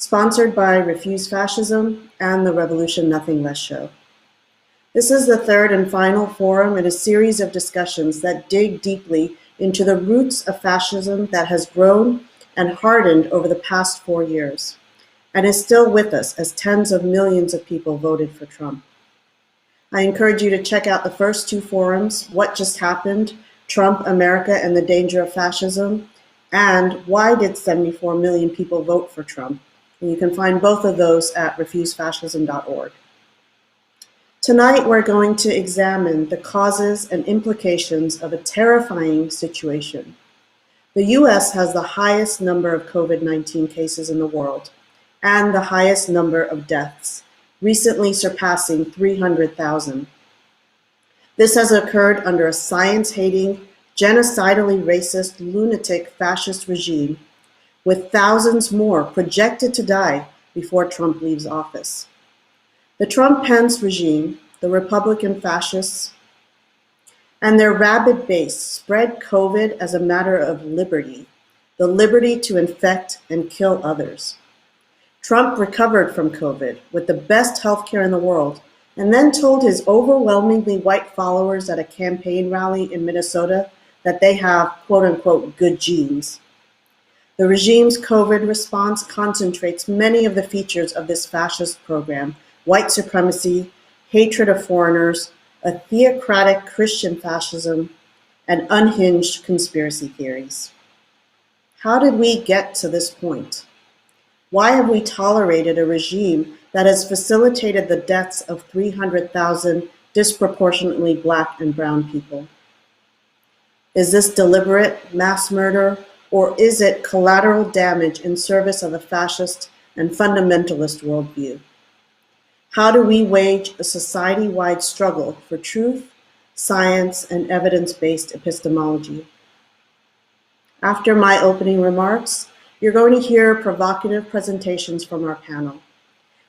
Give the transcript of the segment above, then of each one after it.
sponsored by Refuse Fascism and the Revolution Nothing Less show. This is the third and final forum in a series of discussions that dig deeply into the roots of fascism that has grown and hardened over the past 4 years, and is still with us as tens of millions of people voted for Trump. I encourage you to check out the first two forums, What Just Happened, Trump, America, and the Danger of Fascism, and Why Did 74 Million People Vote for Trump? And you can find both of those at refusefascism.org. Tonight, we're going to examine the causes and implications of a terrifying situation. The US has the highest number of COVID-19 cases in the world and the highest number of deaths, recently surpassing 300,000. This has occurred under a science-hating, genocidally racist, lunatic fascist regime, with thousands more projected to die before Trump leaves office. The Trump-Pence regime, the Republican fascists, and their rabid base spread COVID as a matter of liberty, the liberty to infect and kill others. Trump recovered from COVID with the best healthcare in the world, and then told his overwhelmingly white followers at a campaign rally in Minnesota that they have, quote unquote, good genes. The regime's COVID response concentrates many of the features of this fascist program: white supremacy, hatred of foreigners, a theocratic Christian fascism, and unhinged conspiracy theories. How did we get to this point? Why have we tolerated a regime that has facilitated the deaths of 300,000 disproportionately Black and brown people? Is this deliberate mass murder, or is it collateral damage in service of a fascist and fundamentalist worldview? How do we wage a society-wide struggle for truth, science, and evidence-based epistemology? After my opening remarks, you're going to hear provocative presentations from our panel.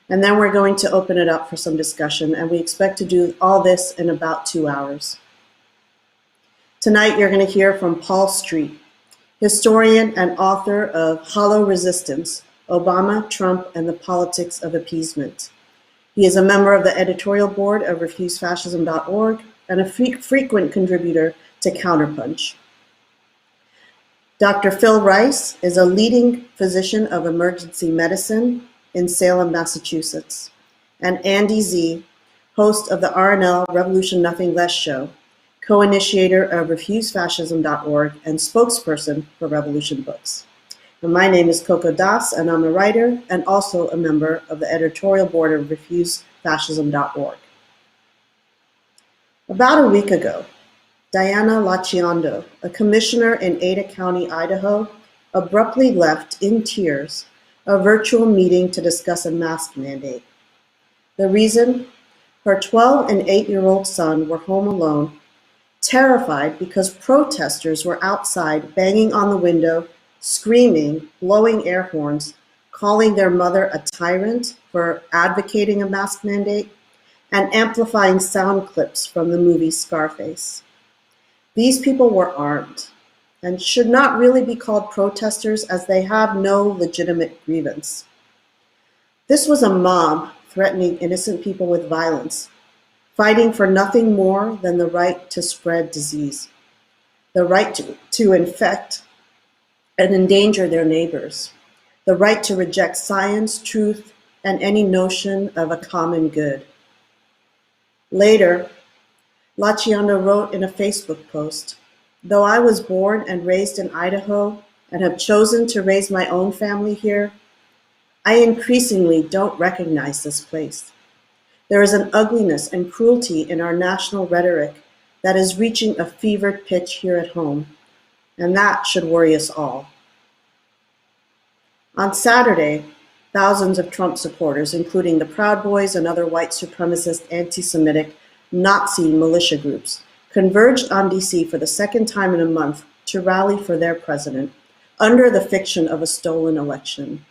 And then we're going to open it up for some discussion, and we expect to do all this in about 2 hours. Tonight, you're going to hear from Paul Street, historian and author of Hollow Resistance: Obama, Trump, and the Politics of Appeasement. He is a member of the editorial board of refusefascism.org and a frequent contributor to Counterpunch. Dr. Phil Rice is a leading physician of emergency medicine in Salem, Massachusetts, and Andy Z, host of the RNL Revolution Nothing Less show, co-initiator of refusefascism.org and spokesperson for Revolution Books. And my name is Coco Das, and I'm a writer and also a member of the editorial board of refusefascism.org. About a week ago, Diana Laciondo, a commissioner in Ada County, Idaho, abruptly left in tears a virtual meeting to discuss a mask mandate. The reason? Her 12 and 8-year-old son were home alone, terrified because protesters were outside banging on the window, screaming, blowing air horns, calling their mother a tyrant for advocating a mask mandate, and amplifying sound clips from the movie Scarface. These people were armed and should not really be called protesters, as they have no legitimate grievance. This was a mob threatening innocent people with violence, fighting for nothing more than the right to spread disease, the right to infect and endanger their neighbors, the right to reject science, truth, and any notion of a common good. Later, Laciondo wrote in a Facebook post, "Though I was born and raised in Idaho and have chosen to raise my own family here, I increasingly don't recognize this place. There is an ugliness and cruelty in our national rhetoric that is reaching a fevered pitch here at home, and that should worry us all." On Saturday, thousands of Trump supporters, including the Proud Boys and other white supremacist, anti-Semitic, Nazi militia groups, converged on DC for the second time in a month to rally for their president under the fiction of a stolen election,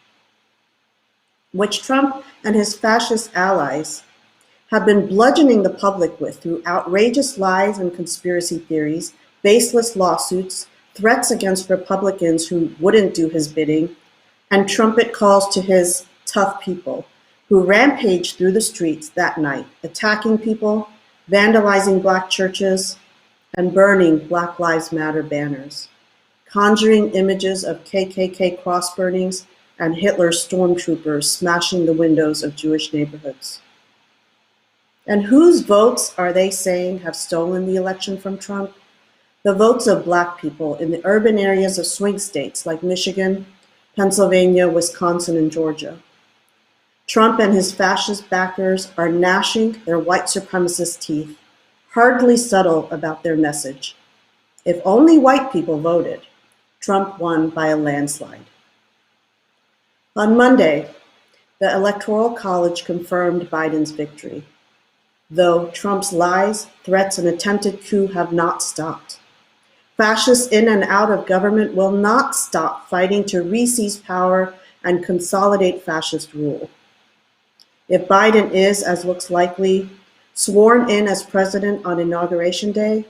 which Trump and his fascist allies have been bludgeoning the public with through outrageous lies and conspiracy theories, baseless lawsuits, threats against Republicans who wouldn't do his bidding, and trumpet calls to his tough people who rampaged through the streets that night, attacking people, vandalizing Black churches, and burning Black Lives Matter banners, conjuring images of KKK cross burnings and Hitler's stormtroopers smashing the windows of Jewish neighborhoods. And whose votes are they saying have stolen the election from Trump? The votes of Black people in the urban areas of swing states like Michigan, Pennsylvania, Wisconsin, and Georgia. Trump and his fascist backers are gnashing their white supremacist teeth, hardly subtle about their message. If only white people voted, Trump won by a landslide. On Monday, the Electoral College confirmed Biden's victory, though Trump's lies, threats, and attempted coup have not stopped. Fascists in and out of government will not stop fighting to re-seize power and consolidate fascist rule. If Biden is, as looks likely, sworn in as president on Inauguration Day,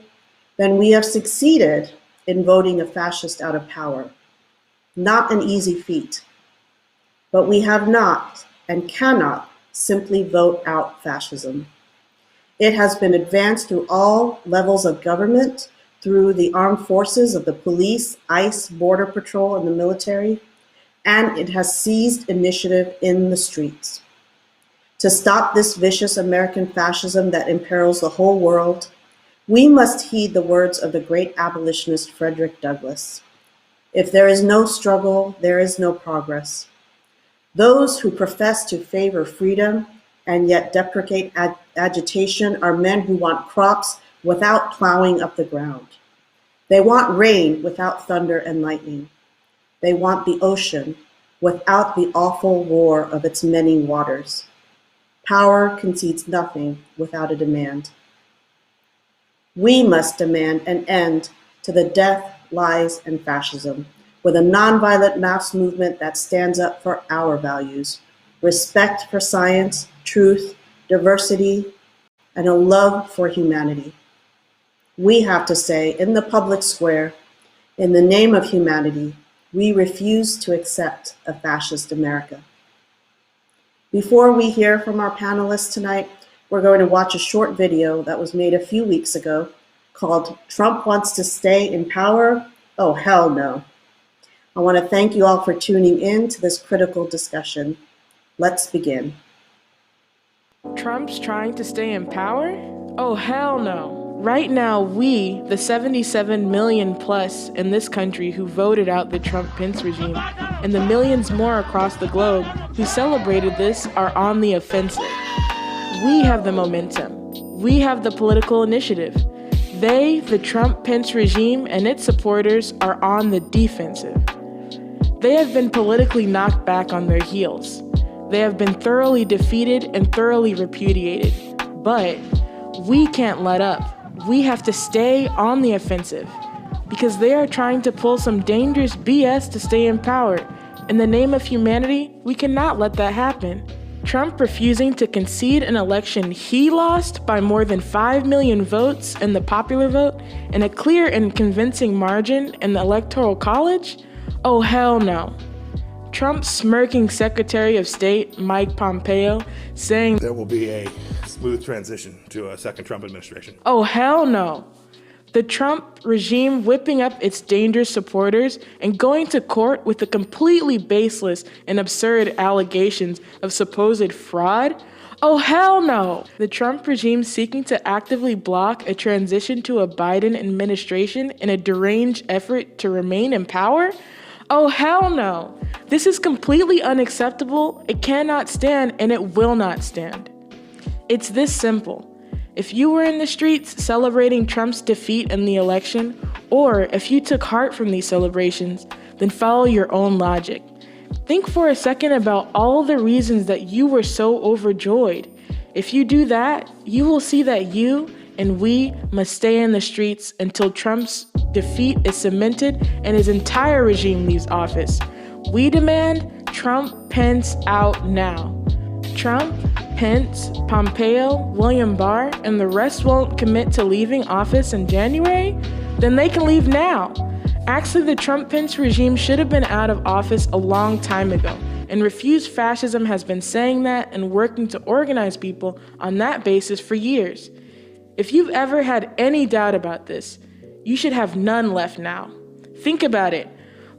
then we have succeeded in voting a fascist out of power. Not an easy feat, but we have not and cannot simply vote out fascism. It has been advanced through all levels of government, through the armed forces of the police, ICE, Border Patrol, and the military, and it has seized initiative in the streets. To stop this vicious American fascism that imperils the whole world, we must heed the words of the great abolitionist Frederick Douglass. If there is no struggle, there is no progress. Those who profess to favor freedom and yet deprecate agitation are men who want crops without plowing up the ground. They want rain without thunder and lightning. They want the ocean without the awful roar of its many waters. Power concedes nothing without a demand. We must demand an end to the death, lies, and fascism with a nonviolent mass movement that stands up for our values, respect for science, truth, diversity, and a love for humanity. We have to say in the public square, in the name of humanity, we refuse to accept a fascist America. Before we hear from our panelists tonight, we're going to watch a short video that was made a few weeks ago called "Trump Wants to Stay in Power? Oh, hell no." I want to thank you all for tuning in to this critical discussion. Let's begin. Trump's trying to stay in power? Oh, hell no. Right now, we, the 77 million plus in this country who voted out the Trump-Pence regime, and the millions more across the globe who celebrated this are on the offensive. We have the momentum. We have the political initiative. They, the Trump-Pence regime and its supporters, are on the defensive. They have been politically knocked back on their heels. They have been thoroughly defeated and thoroughly repudiated. But we can't let up. We have to stay on the offensive because they are trying to pull some dangerous BS to stay in power. In the name of humanity, we cannot let that happen. Trump refusing to concede an election he lost by more than 5 million votes in the popular vote and a clear and convincing margin in the Electoral College? Oh, hell no. Trump's smirking Secretary of State, Mike Pompeo, saying there will be a smooth transition to a second Trump administration. Oh, hell no. The Trump regime whipping up its dangerous supporters and going to court with the completely baseless and absurd allegations of supposed fraud? Oh, hell no. The Trump regime seeking to actively block a transition to a Biden administration in a deranged effort to remain in power? Oh, hell no. This is completely unacceptable. It cannot stand, and it will not stand. It's this simple. If you were in the streets celebrating Trump's defeat in the election, or if you took heart from these celebrations, then follow your own logic. Think for a second about all the reasons that you were so overjoyed. If you do that, you will see that you and we must stay in the streets until Trump's defeat is cemented and his entire regime leaves office. We demand Trump, Pence out now. Trump, Pence, Pompeo, William Barr, and the rest won't commit to leaving office in January? Then they can leave now. Actually, the Trump-Pence regime should have been out of office a long time ago, and Refuse Fascism has been saying that and working to organize people on that basis for years. If you've ever had any doubt about this, you should have none left now. Think about it.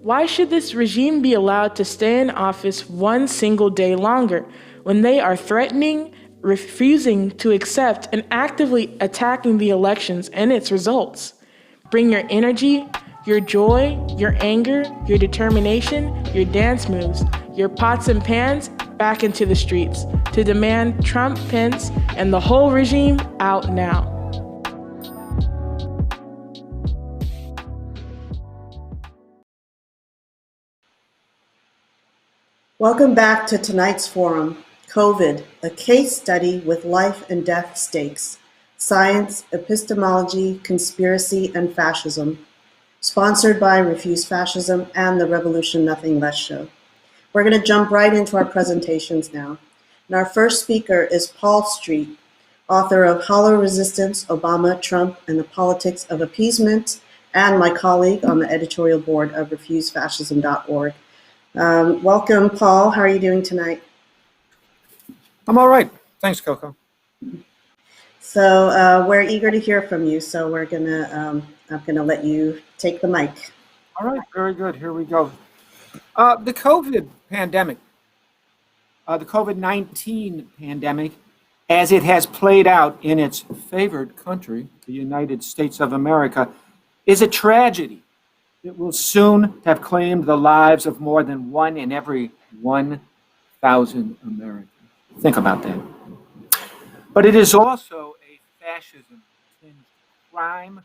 Why should this regime be allowed to stay in office one single day longer when they are threatening, refusing to accept, and actively attacking the elections and its results? Bring your energy, your joy, your anger, your determination, your dance moves, your pots and pans back into the streets to demand Trump, Pence, and the whole regime out now. Welcome back to tonight's forum, COVID, a case study with life and death stakes, science, epistemology, conspiracy, and fascism, sponsored by Refuse Fascism and the Revolution Nothing Less show. We're going to jump right into our presentations now. And our first speaker is Paul Street, author of Hollow Resistance, Obama, Trump, and the Politics of Appeasement, and my colleague on the editorial board of refusefascism.org. Welcome, Paul. How are you doing tonight? I'm all right. Thanks, Coco. So we're eager to hear from you. So I'm gonna let you take the mic. All right, very good. Here we go. The COVID pandemic, the COVID-19 pandemic, as it has played out in its favored country, the United States of America, is a tragedy. It will soon have claimed the lives of more than 1 in every 1,000 Americans. Think about that. But it is also a fascism-tinged crime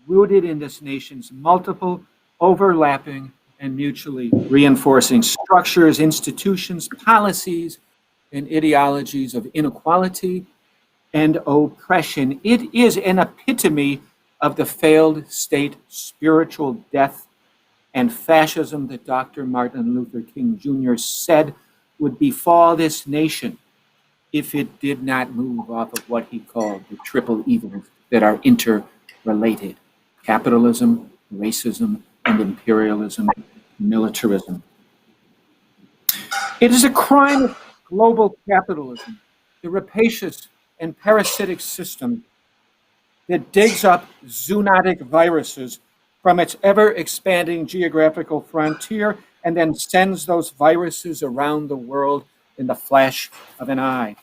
rooted in this nation's multiple, overlapping, and mutually reinforcing structures, institutions, policies, and ideologies of inequality and oppression. It is an epitome of the failed state spiritual death and fascism that Dr. Martin Luther King Jr. said would befall this nation if it did not move off of what he called the triple evils that are interrelated: capitalism, racism, and imperialism, militarism. It is a crime of global capitalism, the rapacious and parasitic system that digs up zoonotic viruses from its ever-expanding geographical frontier and then sends those viruses around the world in the flash of an eye.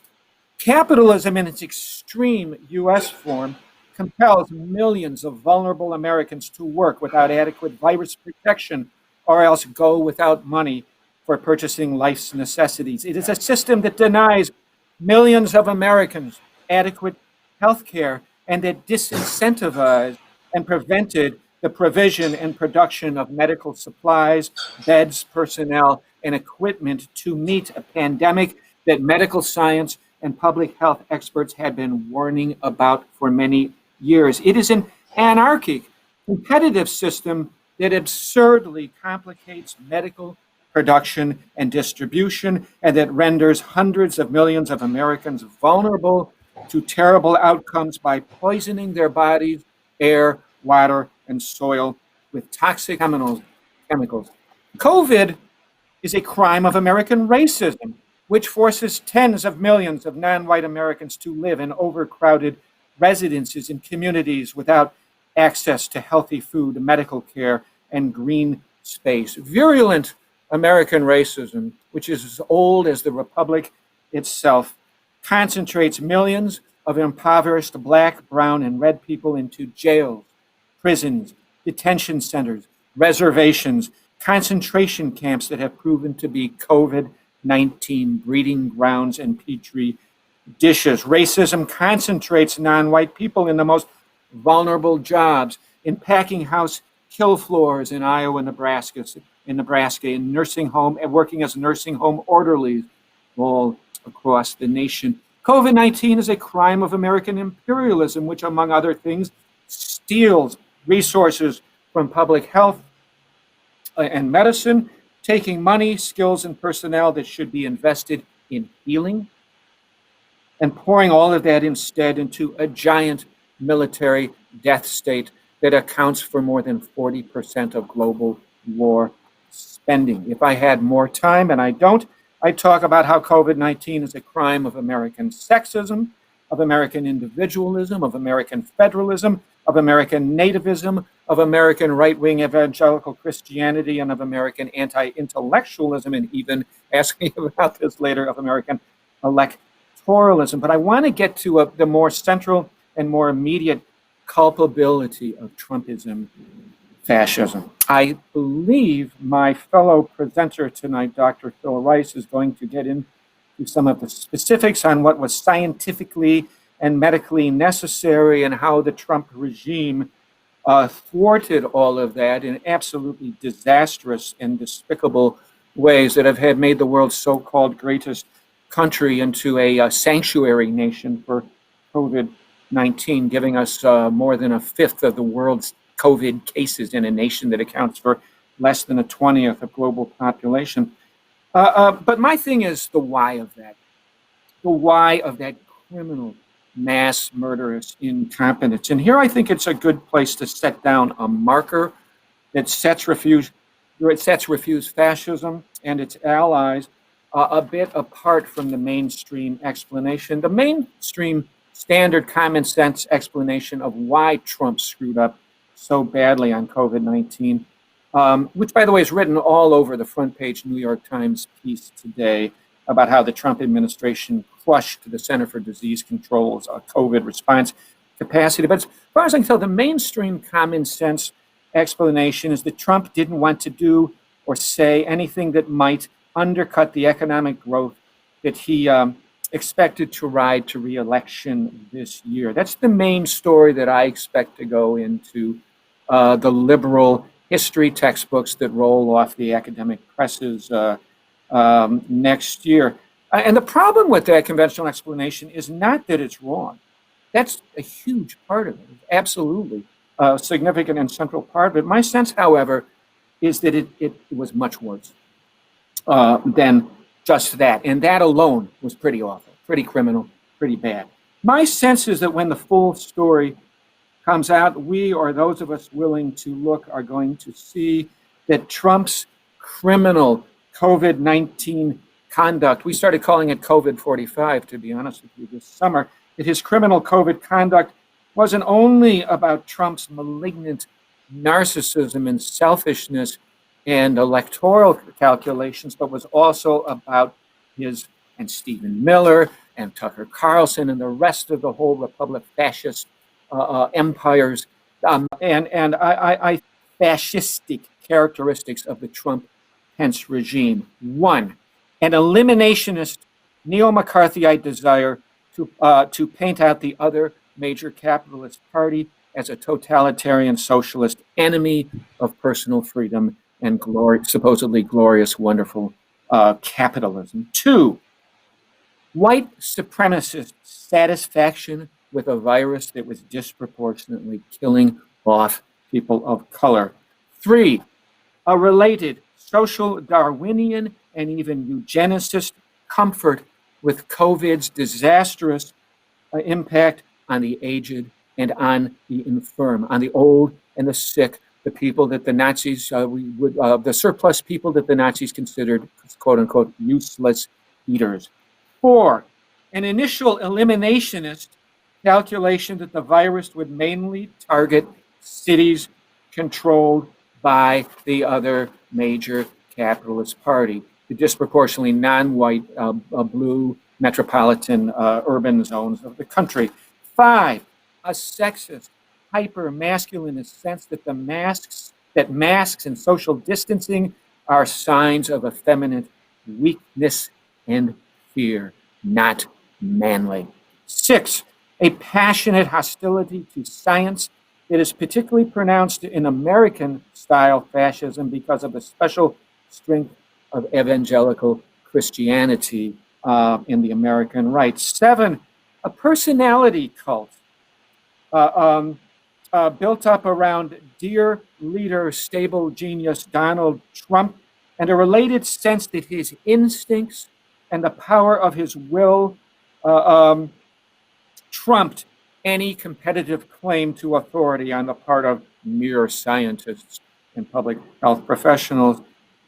Capitalism in its extreme U.S. form compels millions of vulnerable Americans to work without adequate virus protection or else go without money for purchasing life's necessities. It is a system that denies millions of Americans adequate health care and that disincentivized and prevented the provision and production of medical supplies, beds, personnel, and equipment to meet a pandemic that medical science and public health experts had been warning about for many years. It is an anarchic, competitive system that absurdly complicates medical production and distribution, and that renders hundreds of millions of Americans vulnerable to terrible outcomes by poisoning their bodies, air, water, and soil with toxic chemicals. COVID is a crime of American racism, which forces tens of millions of non-white Americans to live in overcrowded residences in communities without access to healthy food, medical care, and green space. Virulent American racism, which is as old as the Republic itself, concentrates millions of impoverished Black, brown, and red people into jails, prisons, detention centers, reservations, concentration camps that have proven to be COVID-19 breeding grounds and petri dishes. Racism concentrates non-white people in the most vulnerable jobs, in packing house kill floors in Iowa, Nebraska, in nursing home, and working as nursing home orderlies all across the nation. COVID-19 is a crime of American imperialism, which, among other things, steals resources from public health and medicine, taking money, skills, and personnel that should be invested in healing, and pouring all of that instead into a giant military death state that accounts for more than 40% of global war spending. If I had more time, and I don't, I'd talk about how COVID-19 is a crime of American sexism, of American individualism, of American federalism, of American nativism, of American right-wing evangelical Christianity, and of American anti-intellectualism, and even, ask me about this later, of American electoralism. But I want to get to the more central and more immediate culpability of Trumpism, fascism. I believe my fellow presenter tonight, Dr. Phil Rice, is going to get into some of the specifics on what was scientifically and medically necessary and how the Trump regime thwarted all of that in absolutely disastrous and despicable ways that have had made the world's so-called greatest country into a sanctuary nation for COVID-19, giving us more than a fifth of the world's COVID cases in a nation that accounts for less than a 20th of global population. But my thing is the why of that criminal mass murderous incompetence. And here I think it's a good place to set down a marker that sets refuse fascism and its allies a bit apart from the mainstream explanation, the mainstream standard common sense explanation of why Trump screwed up so badly on COVID-19, which, by the way, is written all over the front page New York Times piece today about how the Trump administration crushed the Center for Disease Control's COVID response capacity. But as far as I can tell, the mainstream common sense explanation is that Trump didn't want to do or say anything that might undercut the economic growth that he expected to ride to re-election this year. That's the main story that I expect to go into the liberal history textbooks that roll off the academic presses next year. And the problem with that conventional explanation is not that it's wrong. That's a huge part of it, absolutely a significant and central part of it. My sense, however, is that it was much worse than just that. And that alone was pretty awful, pretty criminal, pretty bad. My sense is that when the full story comes out, we, or those of us willing to look, are going to see that Trump's criminal COVID-19 conduct, we started calling it COVID-45, to be honest with you, this summer, that his criminal COVID conduct wasn't only about Trump's malignant narcissism and selfishness and electoral calculations, but was also about his and Stephen Miller and Tucker Carlson and the rest of the whole Republic fascist empires and fascistic characteristics of the Trump-Pence regime. One, an eliminationist, neo-McCarthyite desire to paint out the other major capitalist party as a totalitarian socialist enemy of personal freedom and supposedly glorious, wonderful capitalism. Two, white supremacist satisfaction with a virus that was disproportionately killing off people of color. Three, a related social Darwinian and even eugenicist comfort with COVID's disastrous impact on the aged and on the infirm, on the old and the sick, the people that the Nazis the surplus people that the Nazis considered, quote unquote, useless eaters. Four, an initial eliminationist calculation that the virus would mainly target cities controlled by the other major capitalist party, the disproportionately non-white blue metropolitan urban zones of the country. Five, a sexist, hyper-masculinist sense that masks and social distancing are signs of effeminate weakness and fear, not manly. Six, a passionate hostility to science that is particularly pronounced in American-style fascism because of the special strength of evangelical Christianity in the American right. Seven, a personality cult built up around dear leader, stable genius Donald Trump, and a related sense that his instincts and the power of his will trumped any competitive claim to authority on the part of mere scientists and public health professionals.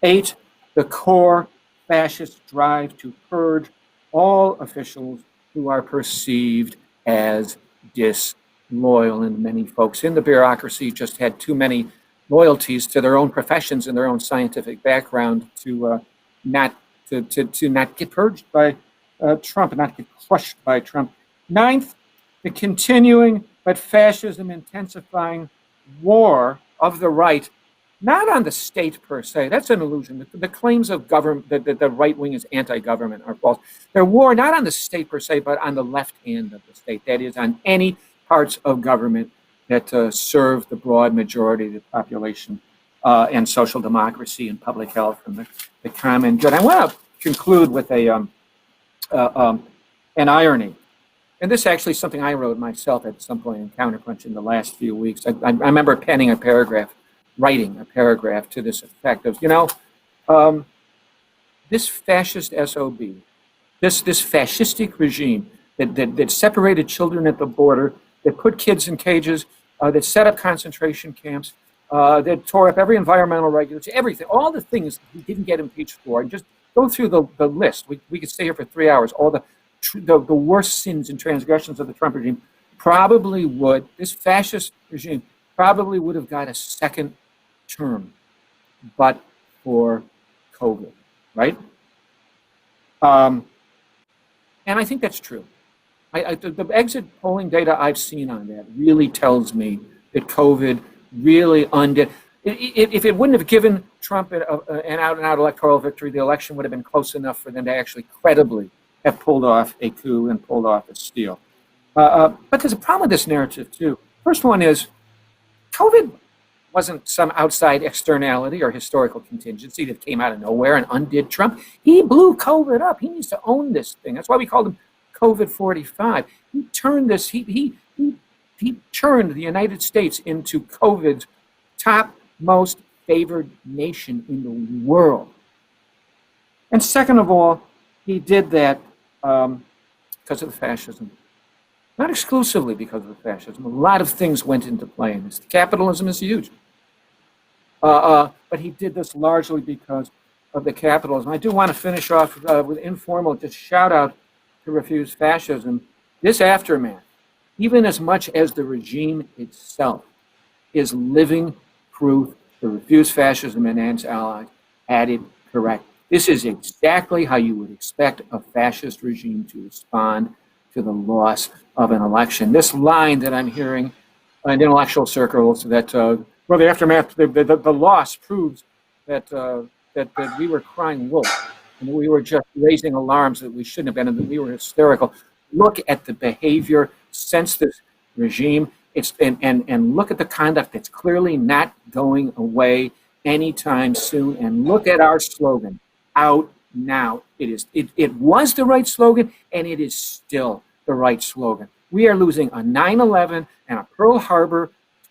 8, the core fascist drive to purge all officials who are perceived as disloyal. And many folks in the bureaucracy just had too many loyalties to their own professions and their own scientific background to not get purged by Trump, not get crushed by Trump. 9th, the continuing but fascism intensifying war of the right, not on the state per se. That's an illusion. The claims of government that the right wing is anti-government are false. They're war not on the state per se, but on the left hand of the state. That is, on any parts of government that serve the broad majority of the population and social democracy and public health and the common good. I want to conclude with an irony. And this is actually something I wrote myself at some point in Counterpunch in the last few weeks. I remember penning a paragraph, writing a paragraph to this effect of, this fascist SOB, this fascistic regime that separated children at the border, that put kids in cages, that set up concentration camps, that tore up every environmental regulation, everything, all the things he didn't get impeached for. And just go through the list. We could stay here for 3 hours. All the worst sins and transgressions of the Trump regime this fascist regime probably would have got a second term, but for COVID, right? And I think that's true. The exit polling data I've seen on that really tells me that COVID really undid. If it wouldn't have given Trump an out-and-out electoral victory, the election would have been close enough for them to actually credibly have pulled off a coup and pulled off a steal. But there's a problem with this narrative, too. First one is COVID wasn't some outside externality or historical contingency that came out of nowhere and undid Trump. He blew COVID up. He needs to own this thing. That's why we called him COVID 45. He turned this, he turned the United States into COVID's top most favored nation in the world. And second of all, he did that because of the fascism. Not exclusively because of the fascism. A lot of things went into play in this. Capitalism is huge. But he did this largely because of the capitalism. I do want to finish off with informal, just shout out to Refuse Fascism. This aftermath, even as much as the regime itself, is living proof that Refuse Fascism and its allies had it correct. This is exactly how you would expect a fascist regime to respond to the loss of an election. This line that I'm hearing in intellectual circles that, the aftermath, the loss proves that we were crying wolf and that we were just raising alarms that we shouldn't have been and that we were hysterical. Look at the behavior since this regime. And look at the conduct that's clearly not going away anytime soon. And look at our slogan, out now. It was the right slogan, and it is still the right slogan. We are losing a 9/11 and a Pearl Harbor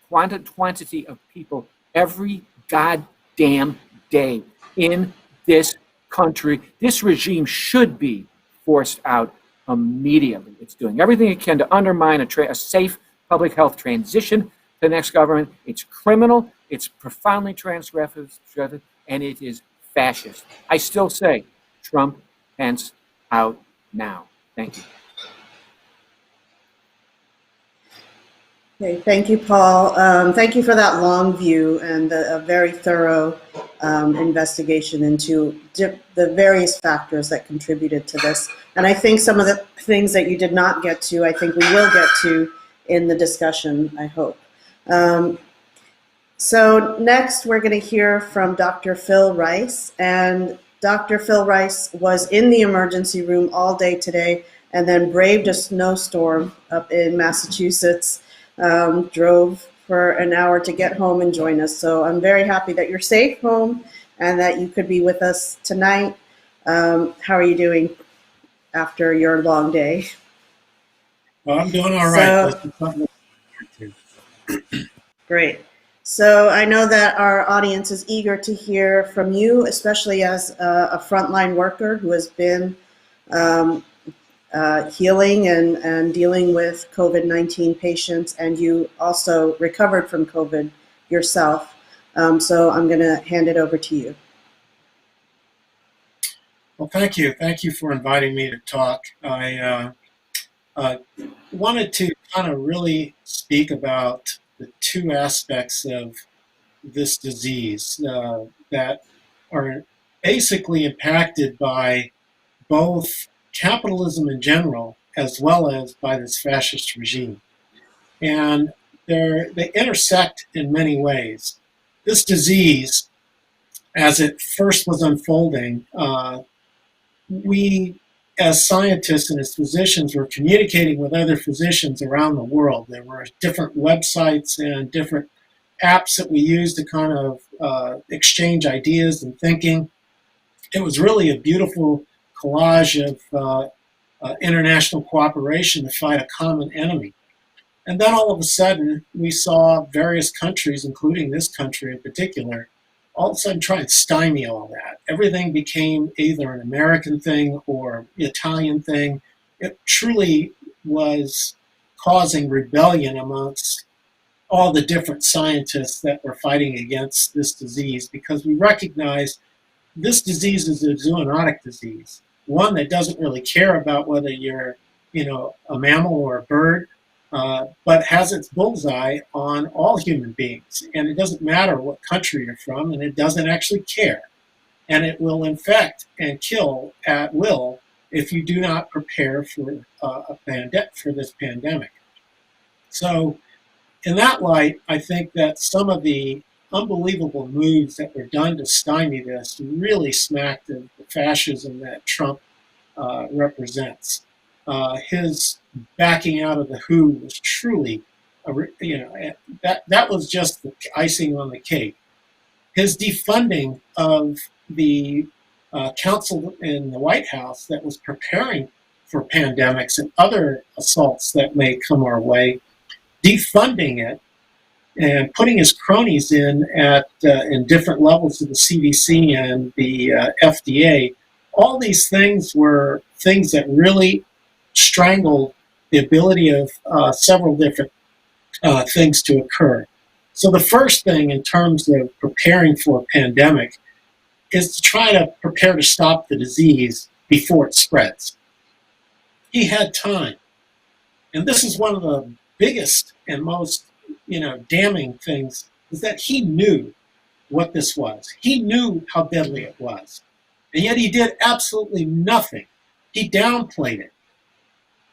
quantity of people every goddamn day in this country. This regime should be forced out immediately. It's doing everything it can to undermine a safe public health transition to the next government. It's criminal, it's profoundly transgressive, and it is fascist. I still say, Trump, Pence, out now. Thank you. Okay, thank you, Paul. Thank you for that long view and a very thorough investigation into the various factors that contributed to this. And I think some of the things that you did not get to, I think we will get to in the discussion, I hope. So next, we're going to hear from Dr. Phil Rice. And Dr. Phil Rice was in the emergency room all day today and then braved a snowstorm up in Massachusetts. Drove for an hour to get home and join us. So I'm very happy that you're safe home and that you could be with us tonight. How are you doing after your long day? Well, I'm doing all right. Great. So I know that our audience is eager to hear from you, especially as a frontline worker who has been healing and dealing with COVID-19 patients, and you also recovered from COVID yourself. So I'm going to hand it over to you. Well, thank you. Thank you for inviting me to talk. I wanted to kind of really speak about the two aspects of this disease that are basically impacted by both capitalism in general as well as by this fascist regime. And they intersect in many ways. This disease, as it first was unfolding, we as scientists and as physicians were communicating with other physicians around the world. There were different websites and different apps that we used to kind of exchange ideas and thinking. It was really a beautiful collage of international cooperation to fight a common enemy. And then all of a sudden, we saw various countries, including this country in particular, all of a sudden try and stymie all that. Everything became either an American thing or Italian thing. It truly was causing rebellion amongst all the different scientists that were fighting against this disease, because we recognize this disease is a zoonotic disease, one that doesn't really care about whether you're, a mammal or a bird, but has its bullseye on all human beings. And it doesn't matter what country you're from, and it doesn't actually care. And it will infect and kill at will if you do not prepare for for this pandemic. So in that light, I think that some of the unbelievable moves that were done to stymie this really smacked of the fascism that Trump represents. His backing out of the WHO was truly, that was just the icing on the cake. His defunding of the council in the White House that was preparing for pandemics and other assaults that may come our way, defunding it and putting his cronies in different levels of the CDC and the FDA. All these things were things that really strangled the ability of several different things to occur. So the first thing in terms of preparing for a pandemic is to try to prepare to stop the disease before it spreads. He had time. And this is one of the biggest and most damning things, is that he knew what this was. He knew how deadly it was. And yet he did absolutely nothing. He downplayed it.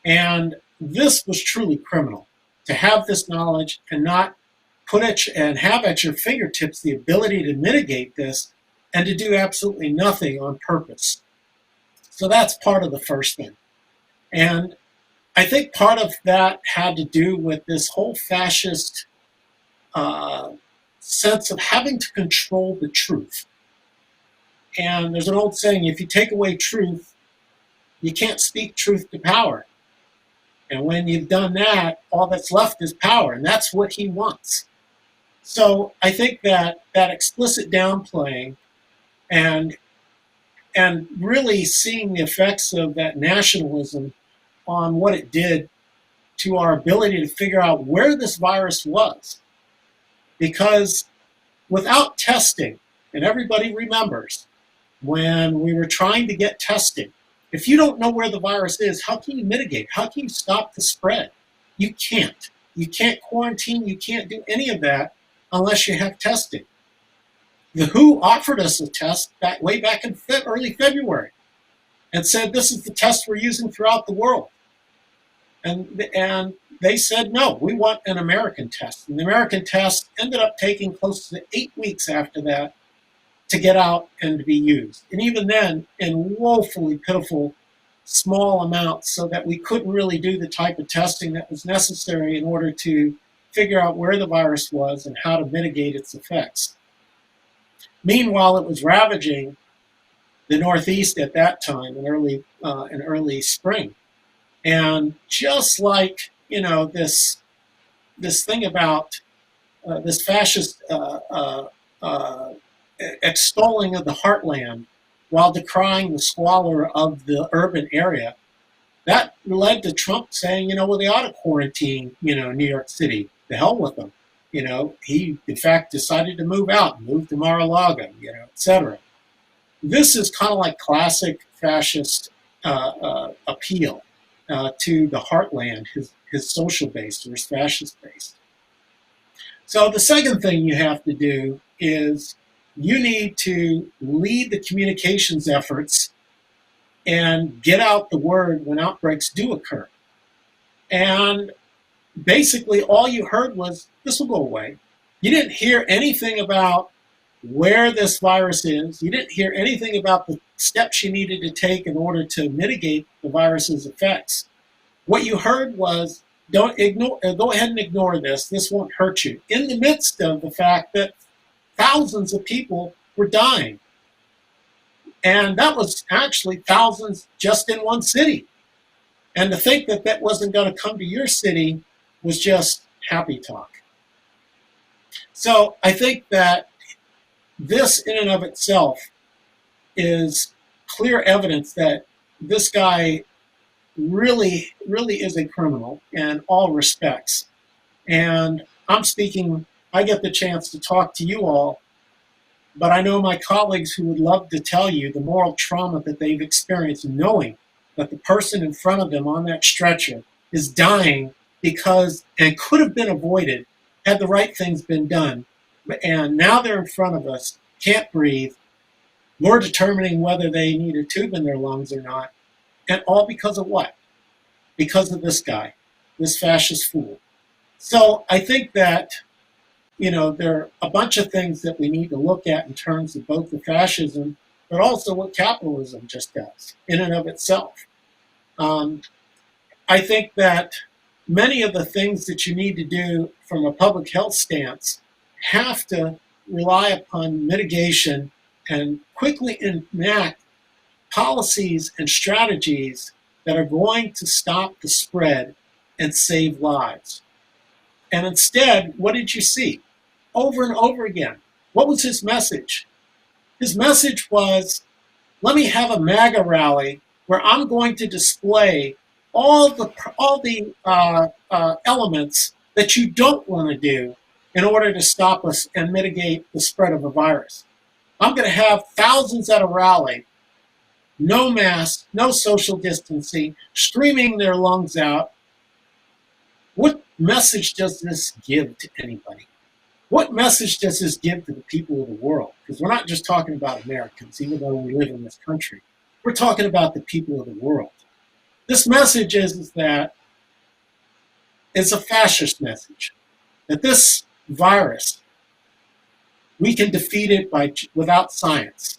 And this was truly criminal, to have this knowledge and not put it and have at your fingertips the ability to mitigate this and to do absolutely nothing on purpose. So that's part of the first thing. And I think part of that had to do with this whole fascist sense of having to control the truth. And there's an old saying, if you take away truth, you can't speak truth to power. And when you've done that, all that's left is power, and that's what he wants. So I think that explicit downplaying and really seeing the effects of that nationalism on what it did to our ability to figure out where this virus was. Because without testing, and everybody remembers when we were trying to get testing, if you don't know where the virus is, how can you mitigate? How can you stop the spread? You can't. You can't quarantine. You can't do any of that unless you have testing. The WHO offered us a test way back in early February and said, this is the test we're using throughout the world. And they said, no, we want an American test. And the American test ended up taking close to 8 weeks after that to get out and to be used. And even then, in woefully pitiful small amounts, so that we couldn't really do the type of testing that was necessary in order to figure out where the virus was and how to mitigate its effects. Meanwhile, it was ravaging the Northeast at that time, in early spring. And just like, this thing about this fascist extolling of the heartland while decrying the squalor of the urban area, that led to Trump saying, well, they ought to quarantine, New York City. The hell with them. He, in fact, decided to move out, move to Mar-a-Lago, et cetera. This is kind of like classic fascist appeal to the heartland, his social base or his fascist base. So the second thing you have to do is you need to lead the communications efforts and get out the word when outbreaks do occur. And basically all you heard was, this will go away. You didn't hear anything about where this virus is. You didn't hear anything about the steps you needed to take in order to mitigate the virus's effects. What you heard was, go ahead and ignore this. This won't hurt you. In the midst of the fact that thousands of people were dying. And that was actually thousands just in one city. And to think that that wasn't going to come to your city was just happy talk. So I think that this in and of itself is clear evidence that this guy really, really is a criminal in all respects. And I'm speaking, I get the chance to talk to you all, but I know my colleagues who would love to tell you the moral trauma that they've experienced knowing that the person in front of them on that stretcher is dying because, and could have been avoided had the right things been done. And now they're in front of us, can't breathe. We're determining whether they need a tube in their lungs or not. And all because of what? Because of this guy, this fascist fool. So I think that, there are a bunch of things that we need to look at in terms of both the fascism, but also what capitalism just does in and of itself. I think that many of the things that you need to do from a public health stance have to rely upon mitigation and quickly enact policies and strategies that are going to stop the spread and save lives. And instead, what did you see? Over and over again. What was his message? His message was, let me have a MAGA rally where I'm going to display all the elements that you don't want to do in order to stop us and mitigate the spread of a virus. I'm going to have thousands at a rally, no masks, no social distancing, screaming their lungs out. What message does this give to anybody? What message does this give to the people of the world? Because we're not just talking about Americans, even though we live in this country. We're talking about the people of the world. This message is that it's a fascist message, that this virus, we can defeat it without science.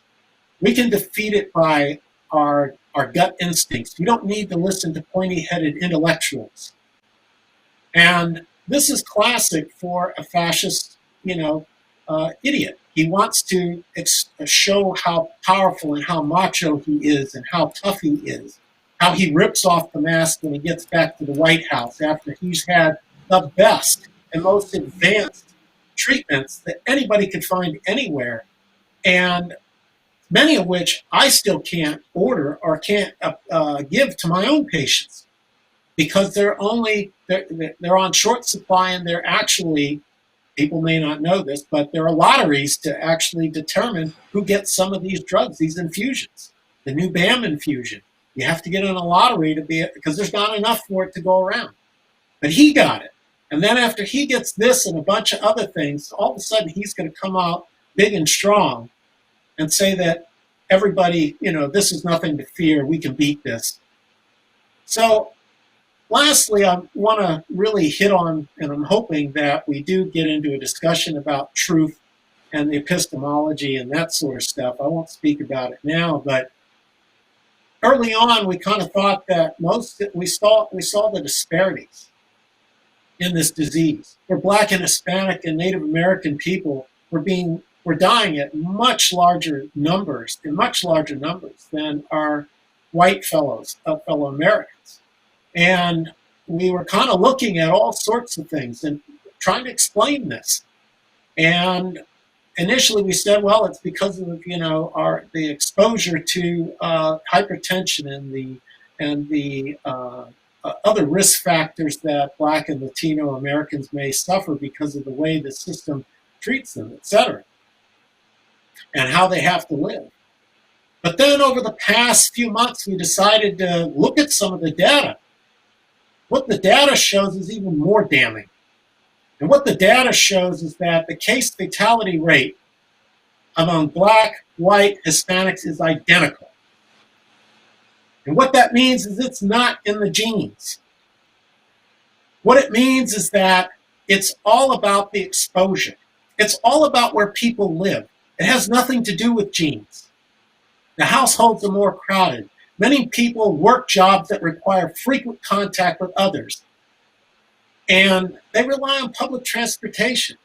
We can defeat it by our gut instincts. We don't need to listen to pointy-headed intellectuals. And this is classic for a fascist, idiot. He wants to show how powerful and how macho he is and how tough he is, how he rips off the mask when he gets back to the White House after he's had the best and most advanced treatments that anybody could find anywhere, and many of which I still can't order or can't give to my own patients because they're on short supply, and they're actually, people may not know this, but there are lotteries to actually determine who gets some of these drugs, these infusions. The new BAM infusion, you have to get in a lottery because there's not enough for it to go around. But he got it. And then after he gets this and a bunch of other things, all of a sudden he's going to come out big and strong and say that everybody, this is nothing to fear, we can beat this. So lastly, I want to really hit on, and I'm hoping that we do get into a discussion about truth and the epistemology and that sort of stuff. I won't speak about it now, but early on we kind of thought that we saw the disparities in this disease, where Black and Hispanic and Native American people were dying at much larger numbers than our white fellow Americans. And we were kind of looking at all sorts of things and trying to explain this. And initially we said, well, it's because of the exposure to hypertension and the and the other risk factors that Black and Latino Americans may suffer because of the way the system treats them, etc., and how they have to live. But then over the past few months, we decided to look at some of the data. What the data shows is even more damning. And what the data shows is that the case fatality rate among Black, white, Hispanics is identical. And what that means is it's not in the genes. What it means is that it's all about the exposure. It's all about where people live. It has nothing to do with genes. The households are more crowded. Many people work jobs that require frequent contact with others. And they rely on public transportation.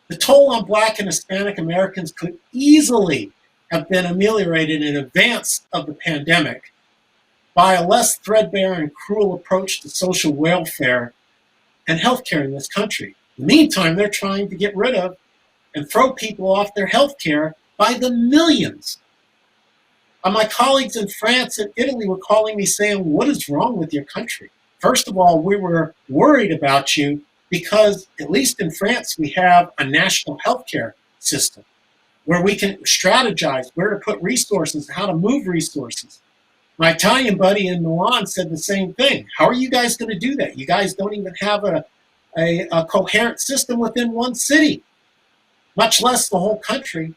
The toll on Black and Hispanic Americans could easily have been ameliorated in advance of the pandemic by a less threadbare and cruel approach to social welfare and healthcare in this country. In the meantime, they're trying to get rid of and throw people off their healthcare by the millions. My colleagues in France and Italy were calling me saying, "What is wrong with your country? First of all, we were worried about you because, at least in France, we have a national healthcare system where we can strategize where to put resources, how to move resources." My Italian buddy in Milan said the same thing. How are you guys going to do that? You guys don't even have a coherent system within one city, much less the whole country.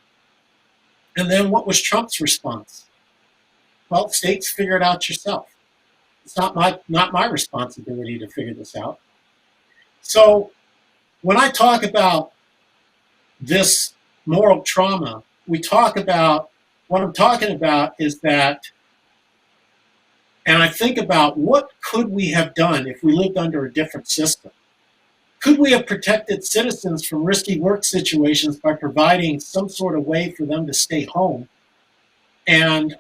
And then what was Trump's response? Well, states, figure it out yourself. It's not my responsibility to figure this out. So when I talk about this moral trauma, what I'm talking about is that, and I think about what could we have done if we lived under a different system? Could we have protected citizens from risky work situations by providing some sort of way for them to stay home? And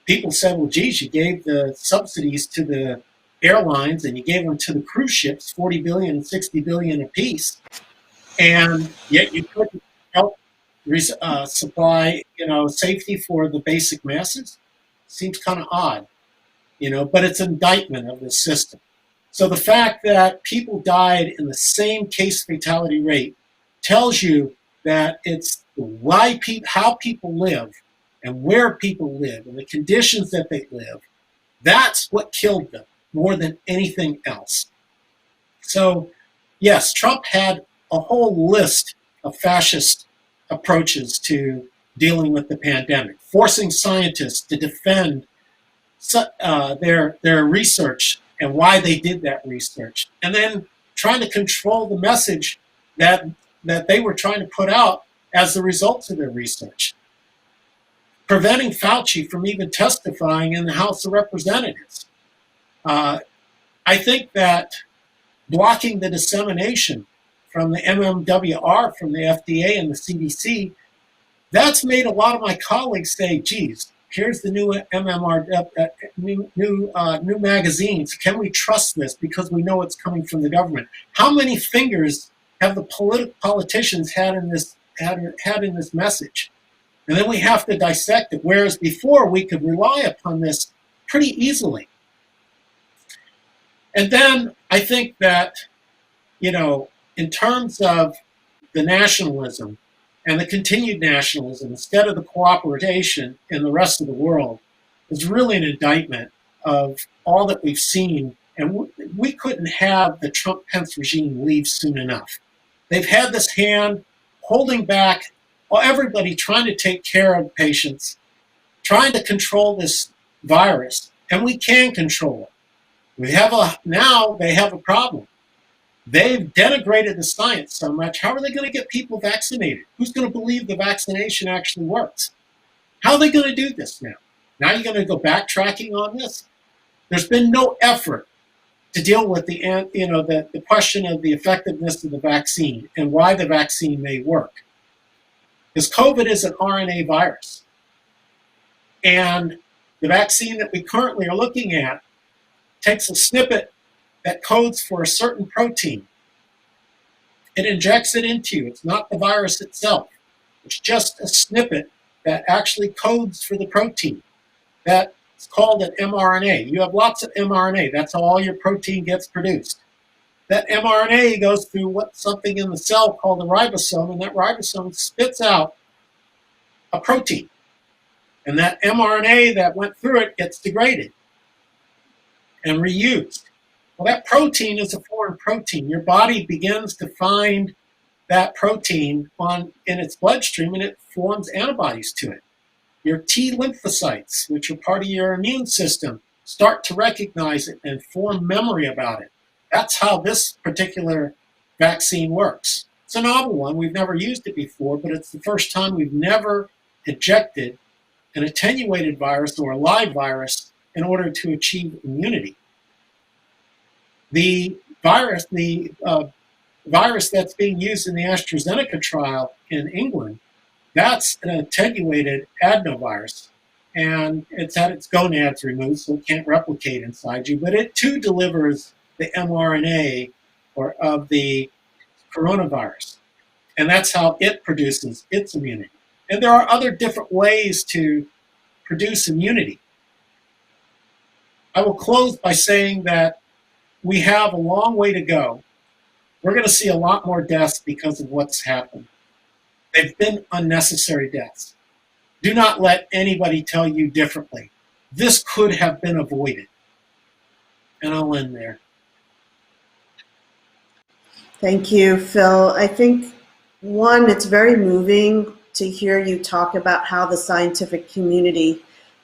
people said, well, geez, you gave the subsidies to the airlines and you gave them to the cruise ships, 40 billion and 60 billion apiece. And yet you couldn't help supply, safety for the basic masses. Seems kind of odd, but it's an indictment of the system. So the fact that people died in the same case fatality rate tells you that it's how people live and where people live and the conditions that they live. That's what killed them more than anything else. So yes, Trump had a whole list of fascist approaches to dealing with the pandemic, forcing scientists to defend their research and why they did that research, and then trying to control the message that they were trying to put out as the results of their research, preventing Fauci from even testifying in the House of Representatives. I think that blocking the dissemination from the MMWR, from the FDA and the CDC, that's made a lot of my colleagues say, geez, here's the new new magazines. Can we trust this? Because we know it's coming from the government. How many fingers have the politicians had in this message? And then we have to dissect it. Whereas before we could rely upon this pretty easily. And then I think that, in terms of the nationalism and the continued nationalism, instead of the cooperation in the rest of the world, is really an indictment of all that we've seen. And we couldn't have the Trump-Pence regime leave soon enough. They've had this hand holding back everybody, trying to take care of patients, trying to control this virus, and we can control it. Now they have a problem. They've denigrated the science so much. How are they going to get people vaccinated? Who's going to believe the vaccination actually works? How are they going to do this now? Now you're going to go backtracking on this? There's been no effort to deal with the question of the effectiveness of the vaccine and why the vaccine may work. Because COVID is an RNA virus. And the vaccine that we currently are looking at takes a snippet that codes for a certain protein. It injects it into you. It's not the virus itself. It's just a snippet that actually codes for the protein that It's called an mRNA. You have lots of mRNA. That's how all your protein gets produced. That mRNA goes through something in the cell called the ribosome, and that ribosome spits out a protein. And that mRNA that went through it gets degraded and reused. Well, that protein is a foreign protein. Your body begins to find that protein in its bloodstream, and it forms antibodies to it. Your T lymphocytes, which are part of your immune system, start to recognize it and form memory about it. That's how this particular vaccine works. It's a novel one. We've never used it before, but it's the first time we've never injected an attenuated virus or a live virus in order to achieve immunity. The virus that's being used in the AstraZeneca trial in England, that's an attenuated adenovirus. And it's had its gonads removed, so it can't replicate inside you, but it too delivers the mRNA of the coronavirus. And that's how it produces its immunity. And there are other different ways to produce immunity. I will close by saying that we have a long way to go. We're going to see a lot more deaths because of what's happened. They've been unnecessary deaths. Do not let anybody tell you differently. This could have been avoided. And I'll end there. Thank you, Phil. I think, one, it's very moving to hear you talk about how the scientific community,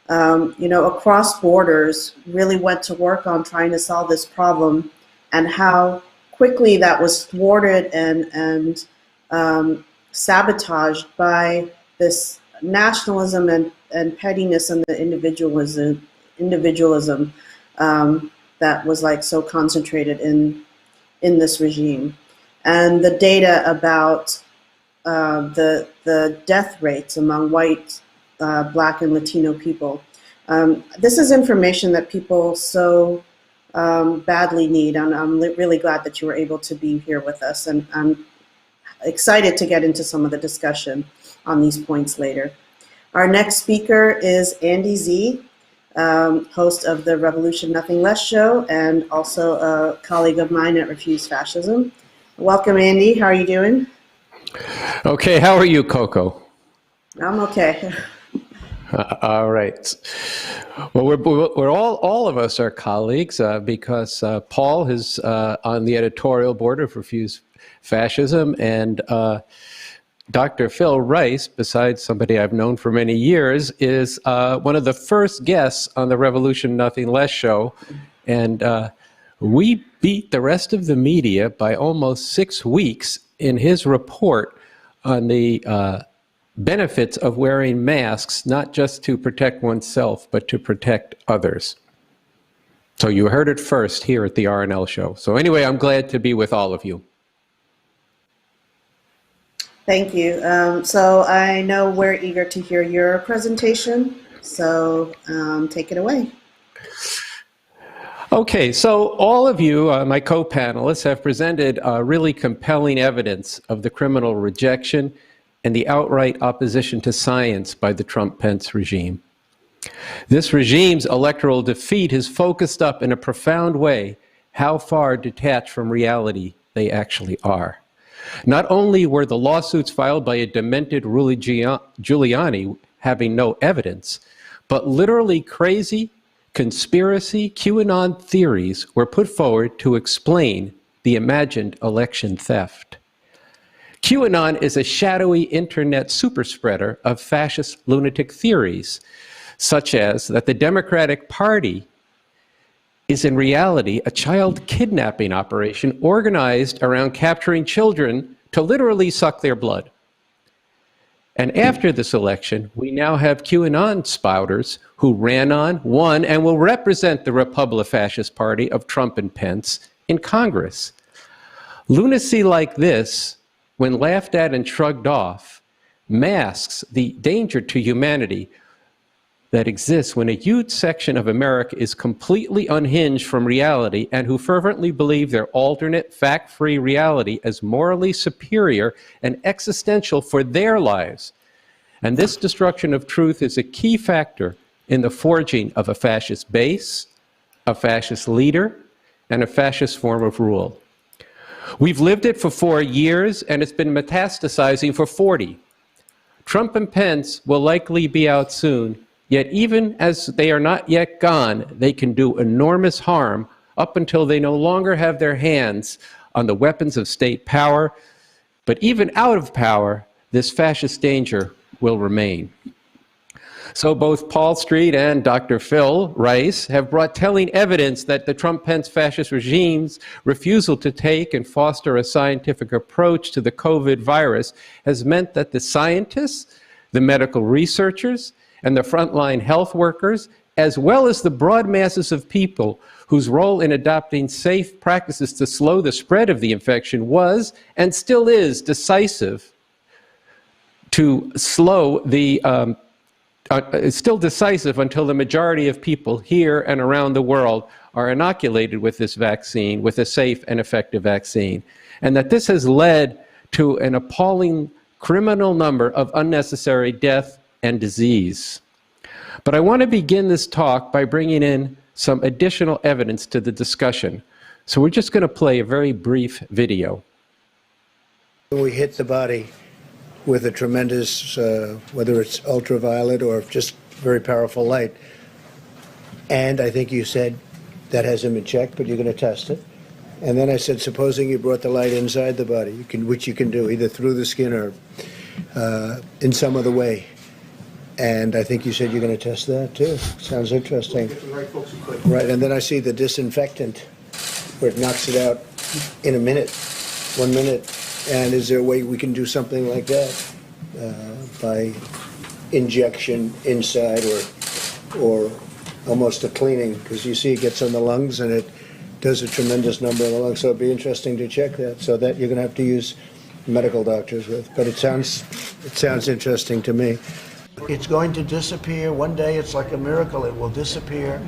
across borders, really went to work on trying to solve this problem, and how quickly that was thwarted and sabotaged by this nationalism and pettiness and the individualism that was like so concentrated in this regime. And the data about the death rates among white, Black, and Latino people. This is information that people so badly need, and I'm really glad that you were able to be here with us, and I'm excited to get into some of the discussion on these points later. Our next speaker is Andy Z, host of the Revolution Nothing Less show, and also a colleague of mine at Refuse Fascism. Welcome, Andy. How are you doing? Okay, how are you, Coco? I'm okay. All right. Well, we're all of us are colleagues because Paul is on the editorial board of Refuse Fascism, and Dr. Phil Rice, besides somebody I've known for many years, is one of the first guests on the Revolution Nothing Less show, and we beat the rest of the media by almost 6 weeks in his report on the benefits of wearing masks, not just to protect oneself, but to protect others. So you heard it first here at the RNL show. So anyway, I'm glad to be with all of you. Thank you. So I know we're eager to hear your presentation, so take it away. Okay, so all of you, my co-panelists, have presented really compelling evidence of the criminal rejection and the outright opposition to science by the Trump-Pence regime. This regime's electoral defeat has focused up in a profound way how far detached from reality they actually are. Not only were the lawsuits filed by a demented Rudy Giuliani having no evidence, but literally crazy conspiracy QAnon theories were put forward to explain the imagined election theft. QAnon is a shadowy internet superspreader of fascist lunatic theories, such as that the Democratic Party is in reality a child kidnapping operation organized around capturing children to literally suck their blood. And after this election, we now have QAnon spouters who ran on, won, and will represent the Republi-Fascist Party of Trump and Pence in Congress. Lunacy like this, when laughed at and shrugged off, masks the danger to humanity that exists when a huge section of America is completely unhinged from reality and who fervently believe their alternate, fact-free reality as morally superior and existential for their lives. And this destruction of truth is a key factor in the forging of a fascist base, a fascist leader, and a fascist form of rule. We've lived it for 4 years, and it's been metastasizing for 40. Trump and Pence will likely be out soon, yet even as they are not yet gone, they can do enormous harm up until they no longer have their hands on the weapons of state power. But even out of power, this fascist danger will remain. So both Paul Street and Dr. Phil Rice have brought telling evidence that the Trump-Pence fascist regime's refusal to take and foster a scientific approach to the COVID virus has meant that the scientists, the medical researchers, and the frontline health workers, as well as the broad masses of people whose role in adopting safe practices to slow the spread of the infection was, and still is, decisive to slow the it's still decisive until the majority of people here and around the world are inoculated with this vaccine, with a safe and effective vaccine. And that this has led to an appalling criminal number of unnecessary death and disease. But I want to begin this talk by bringing in some additional evidence to the discussion. So we're just going to play a very brief video. We hit the body with a tremendous, whether it's ultraviolet or just very powerful light. And I think you said that hasn't been checked, but you're going to test it. And then I said, supposing you brought the light inside the body, which you can do either through the skin or in some other way. And I think you said you're going to test that too. Sounds interesting. Right, and then I see the disinfectant where it knocks it out in a minute, 1 minute. And is there a way we can do something like that by injection inside or almost a cleaning? Because you see it gets on the lungs and it does a tremendous number on the lungs. So it'd be interesting to check that. So that you're going to have to use medical doctors with. But it sounds interesting to me. It's going to disappear. One day it's like a miracle. It will disappear.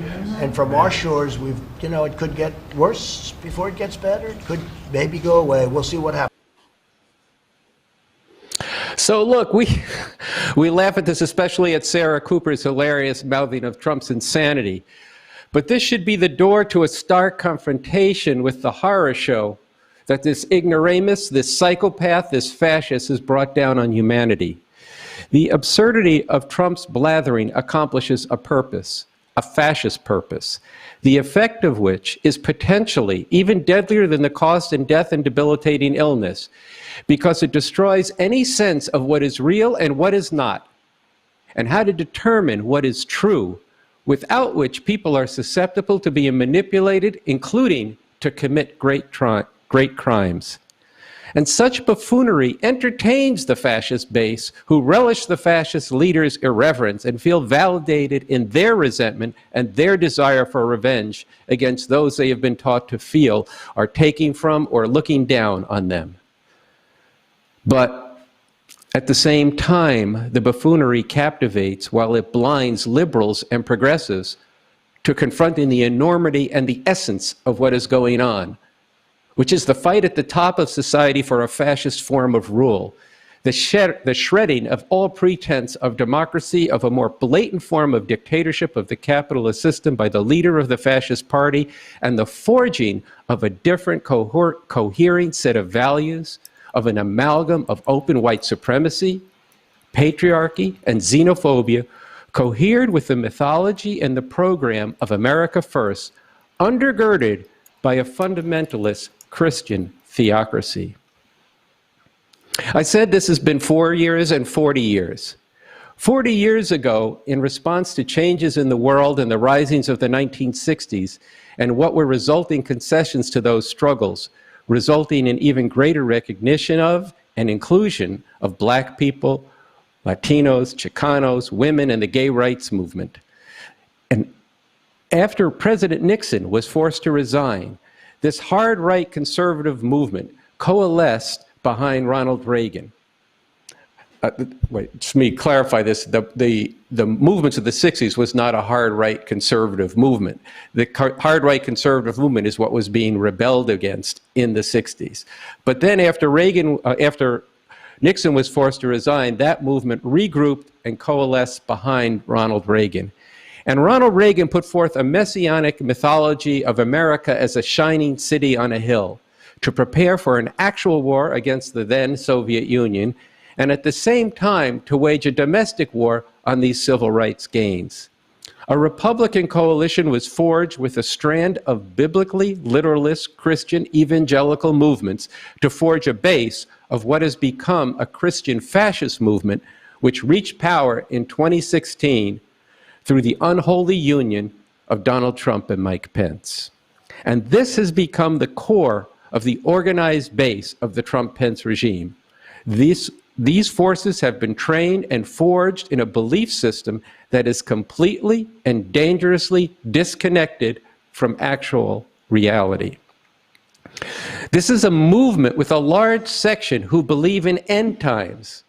And from our shores, it could get worse before it gets better. It could maybe go away. We'll see what happens. So look, we laugh at this, especially at Sarah Cooper's hilarious mouthing of Trump's insanity. But this should be the door to a stark confrontation with the horror show that this ignoramus, this psychopath, this fascist has brought down on humanity. The absurdity of Trump's blathering accomplishes a purpose, a fascist purpose, the effect of which is potentially even deadlier than the cost and death and debilitating illness, because it destroys any sense of what is real and what is not, and how to determine what is true, without which people are susceptible to being manipulated, including to commit great crimes. And such buffoonery entertains the fascist base, who relish the fascist leaders' irreverence and feel validated in their resentment and their desire for revenge against those they have been taught to feel are taking from or looking down on them. But at the same time, the buffoonery captivates while it blinds liberals and progressives to confronting the enormity and the essence of what is going on, which is the fight at the top of society for a fascist form of rule, the shredding of all pretense of democracy, of a more blatant form of dictatorship of the capitalist system by the leader of the fascist party, and the forging of a different coherent set of values, of an amalgam of open white supremacy, patriarchy, and xenophobia, cohered with the mythology and the program of America First, undergirded by a fundamentalist Christian theocracy. I said this has been 4 years and 40 years. 40 years ago, in response to changes in the world and the risings of the 1960s, and what were resulting concessions to those struggles, resulting in even greater recognition of and inclusion of Black people, Latinos, Chicanos, women, and the gay rights movement. And after President Nixon was forced to resign, this hard right conservative movement coalesced behind Ronald Reagan. Wait, just let me clarify this. The movements of the 60s was not a hard right conservative movement. The hard right conservative movement is what was being rebelled against in the 60s. But then after Nixon was forced to resign, that movement regrouped and coalesced behind Ronald Reagan. And Ronald Reagan put forth a messianic mythology of America as a shining city on a hill to prepare for an actual war against the then Soviet Union, and at the same time to wage a domestic war on these civil rights gains. A Republican coalition was forged with a strand of biblically literalist Christian evangelical movements to forge a base of what has become a Christian fascist movement, which reached power in 2016 through the unholy union of Donald Trump and Mike Pence. And this has become the core of the organized base of the Trump-Pence regime. These forces have been trained and forged in a belief system that is completely and dangerously disconnected from actual reality. This is a movement with a large section who believe in end times,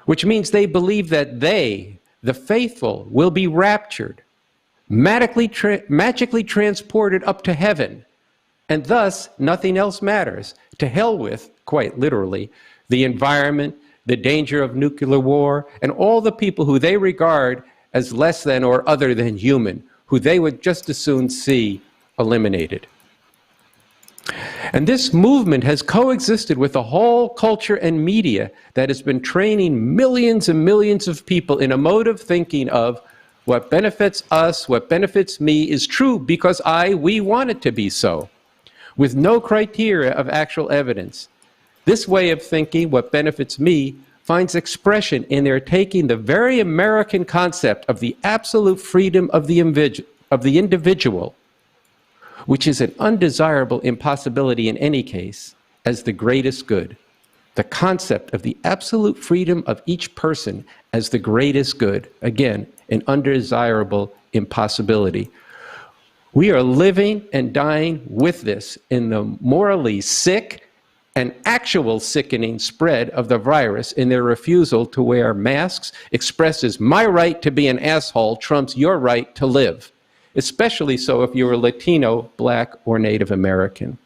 which means they believe that they, the faithful, will be raptured, magically transported up to heaven, and thus nothing else matters. To hell with, quite literally, the environment, the danger of nuclear war, and all the people who they regard as less than or other than human, who they would just as soon see eliminated. And this movement has coexisted with a whole culture and media that has been training millions and millions of people in a mode of thinking of what benefits us, what benefits me is true because we want it to be so, with no criteria of actual evidence. This way of thinking, what benefits me, finds expression in their taking the very American concept of the absolute freedom of the individual, which is an undesirable impossibility in any case, as the greatest good. The concept of the absolute freedom of each person as the greatest good, again, an undesirable impossibility. We are living and dying with this in the morally sick and actual sickening spread of the virus in their refusal to wear masks expresses my right to be an asshole trumps your right to live, especially so if you're a Latino, Black, or Native American.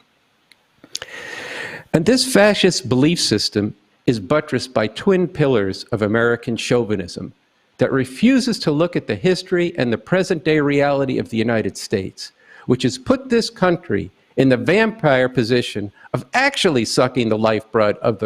And this fascist belief system is buttressed by twin pillars of American chauvinism that refuses to look at the history and the present-day reality of the United States, which has put this country in the vampire position of actually sucking the lifeblood of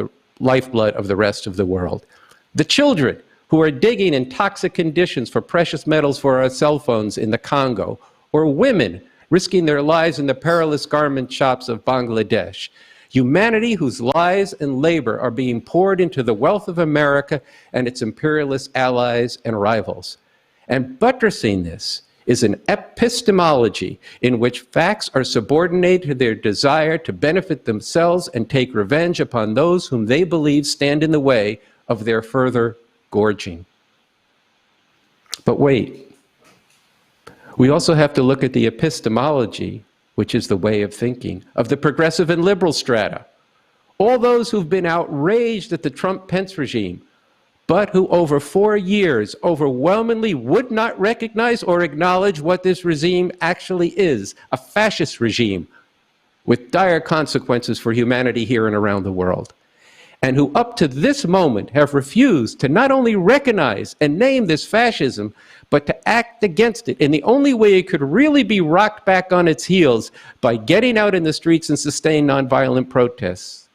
the rest of the world. The children who are digging in toxic conditions for precious metals for our cell phones in the Congo, or women risking their lives in the perilous garment shops of Bangladesh. Humanity whose lives and labor are being poured into the wealth of America and its imperialist allies and rivals. And buttressing this is an epistemology in which facts are subordinated to their desire to benefit themselves and take revenge upon those whom they believe stand in the way of their further gorging. But wait, we also have to look at the epistemology, which is the way of thinking, of the progressive and liberal strata. All those who've been outraged at the Trump-Pence regime, but who over 4 years overwhelmingly would not recognize or acknowledge what this regime actually is, a fascist regime with dire consequences for humanity here and around the world, and who up to this moment have refused to not only recognize and name this fascism, but to act against it in the only way it could really be rocked back on its heels, by getting out in the streets and sustain nonviolent protests.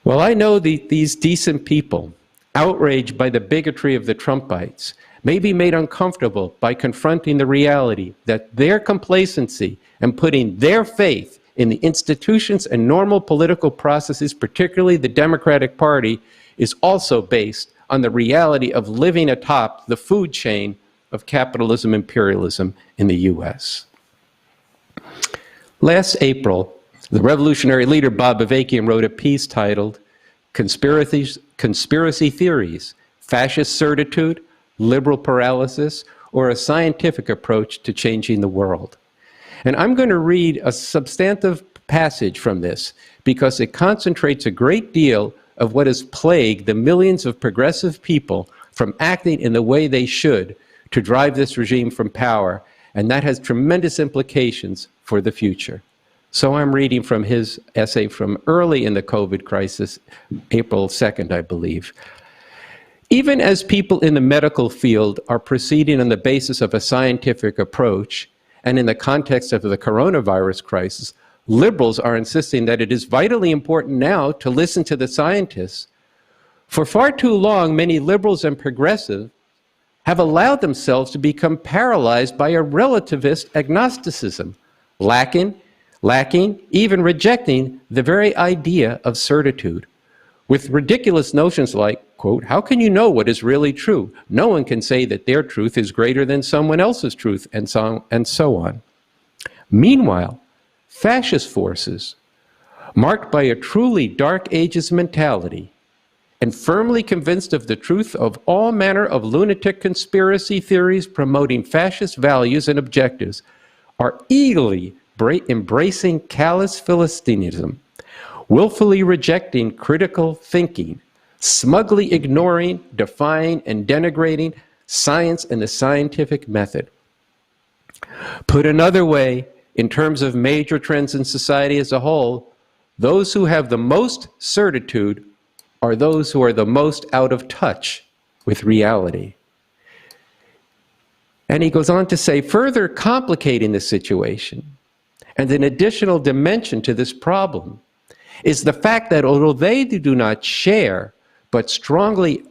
Well, I know these decent people, outraged by the bigotry of the Trumpites, may be made uncomfortable by confronting the reality that their complacency and putting their faith in the institutions and normal political processes, particularly the Democratic Party, is also based on the reality of living atop the food chain of capitalism imperialism in the US. Last April, the revolutionary leader Bob Avakian wrote a piece titled Conspiracy Theories, Fascist Certitude, Liberal Paralysis, or a Scientific Approach to Changing the World. And I'm going to read a substantive passage from this because it concentrates a great deal of what has plagued the millions of progressive people from acting in the way they should to drive this regime from power, and that has tremendous implications for the future. So I'm reading from his essay from early in the COVID crisis, April 2nd, I believe. Even as people in the medical field are proceeding on the basis of a scientific approach, and in the context of the coronavirus crisis, liberals are insisting that it is vitally important now to listen to the scientists. For far too long, many liberals and progressives have allowed themselves to become paralyzed by a relativist agnosticism, lacking, even rejecting the very idea of certitude, with ridiculous notions like, quote, how can you know what is really true? No one can say that their truth is greater than someone else's truth, and so on. Meanwhile, fascist forces, marked by a truly dark ages mentality, and firmly convinced of the truth of all manner of lunatic conspiracy theories promoting fascist values and objectives, are eagerly embracing callous Philistinism, willfully rejecting critical thinking, smugly ignoring, defying, and denigrating science and the scientific method. Put another way, in terms of major trends in society as a whole, those who have the most certitude are those who are the most out of touch with reality. And he goes on to say, further complicating the situation, and an additional dimension to this problem, is the fact that although they do not share, but strongly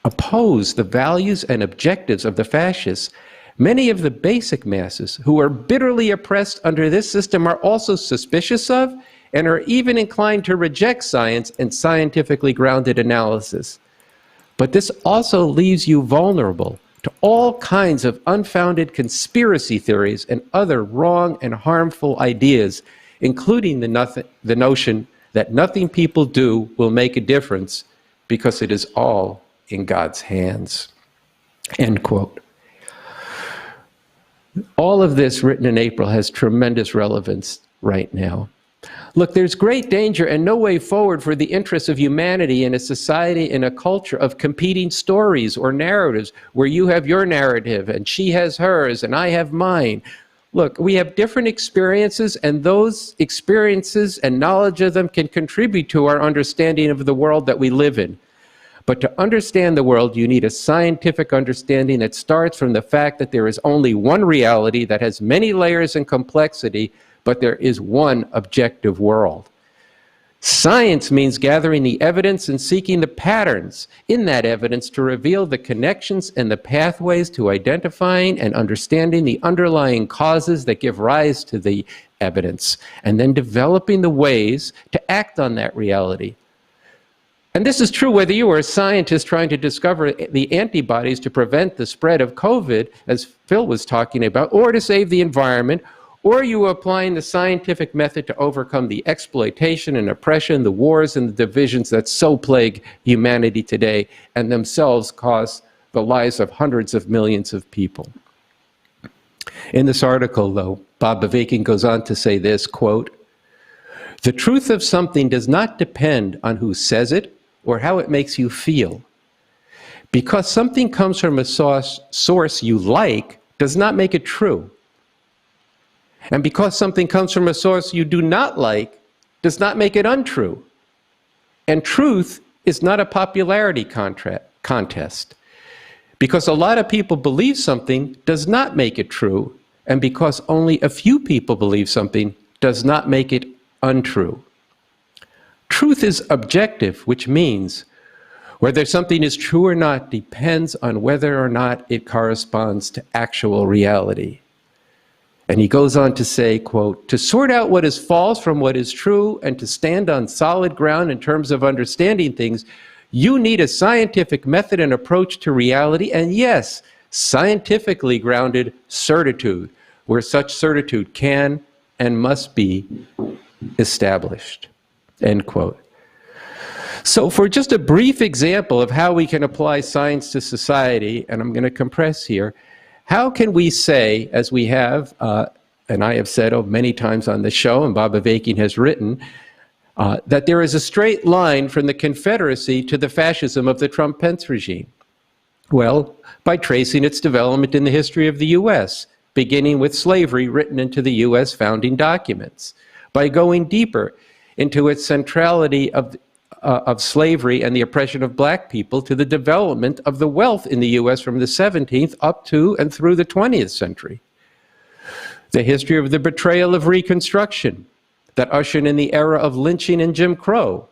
oppose the values and objectives of the fascists, many of the basic masses who are bitterly oppressed under this system are also suspicious of and are even inclined to reject science and scientifically grounded analysis. But this also leaves you vulnerable to all kinds of unfounded conspiracy theories and other wrong and harmful ideas, including the notion that nothing people do will make a difference because it is all in God's hands. End quote. All of this written in April has tremendous relevance right now. Look, there's great danger and no way forward for the interests of humanity in a society, in a culture of competing stories or narratives where you have your narrative and she has hers and I have mine. Look, we have different experiences, and those experiences and knowledge of them can contribute to our understanding of the world that we live in. But to understand the world, you need a scientific understanding that starts from the fact that there is only one reality that has many layers and complexity, but there is one objective world. Science means gathering the evidence and seeking the patterns in that evidence to reveal the connections and the pathways to identifying and understanding the underlying causes that give rise to the evidence, and then developing the ways to act on that reality. And this is true whether you are a scientist trying to discover the antibodies to prevent the spread of COVID, as Phil was talking about, or to save the environment, or you are applying the scientific method to overcome the exploitation and oppression, the wars and the divisions that so plague humanity today and themselves cause the lives of hundreds of millions of people. In this article, though, Bob Bavikian goes on to say this, quote, "The truth of something does not depend on who says it or how it makes you feel. Because something comes from a source you like does not make it true. And because something comes from a source you do not like does not make it untrue. And truth is not a popularity contest. Because a lot of people believe something does not make it true, and because only a few people believe something does not make it untrue. Truth is objective, which means whether something is true or not depends on whether or not it corresponds to actual reality." And he goes on to say, quote, "To sort out what is false from what is true and to stand on solid ground in terms of understanding things, you need a scientific method and approach to reality, and yes, scientifically grounded certitude, where such certitude can and must be established." End quote. So for just a brief example of how we can apply science to society, and I'm going to compress here, how can we say, as we have, and I have said many times on the show, and Bob Bavikian has written, that there is a straight line from the Confederacy to the fascism of the Trump-Pence regime? Well, by tracing its development in the history of the U.S., beginning with slavery written into the U.S. founding documents, by going deeper into its centrality of slavery and the oppression of black people to the development of the wealth in the U.S. from the 17th up to and through the 20th century. The history of the betrayal of Reconstruction that ushered in the era of lynching and Jim Crow,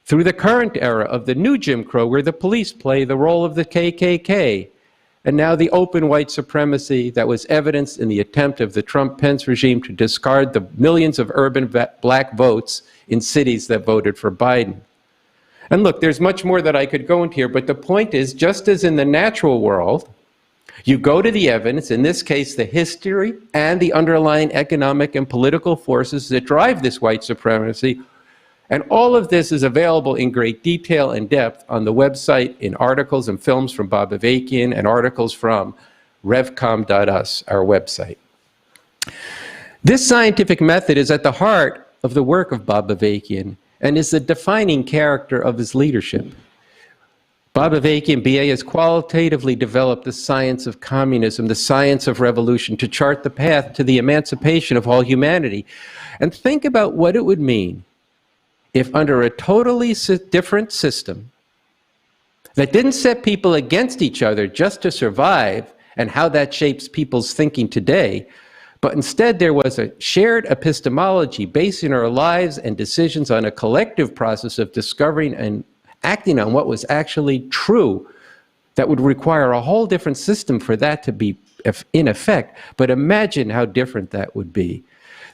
through the current era of the new Jim Crow, where the police play the role of the KKK, and now the open white supremacy that was evidenced in the attempt of the Trump-Pence regime to discard the millions of urban black votes in cities that voted for Biden. And look, there's much more that I could go into here, but the point is, just as in the natural world, you go to the evidence, in this case, the history and the underlying economic and political forces that drive this white supremacy, and all of this is available in great detail and depth on the website in articles and films from Bob Avakian and articles from revcom.us, our website. This scientific method is at the heart of the work of Bob Avakian and is the defining character of his leadership. Bob Avakian, BA, has qualitatively developed the science of communism, the science of revolution, to chart the path to the emancipation of all humanity. And think about what it would mean if, under a totally different system that didn't set people against each other just to survive, and how that shapes people's thinking today, but instead there was a shared epistemology basing our lives and decisions on a collective process of discovering and acting on what was actually true, that would require a whole different system for that to be in effect. But imagine how different that would be.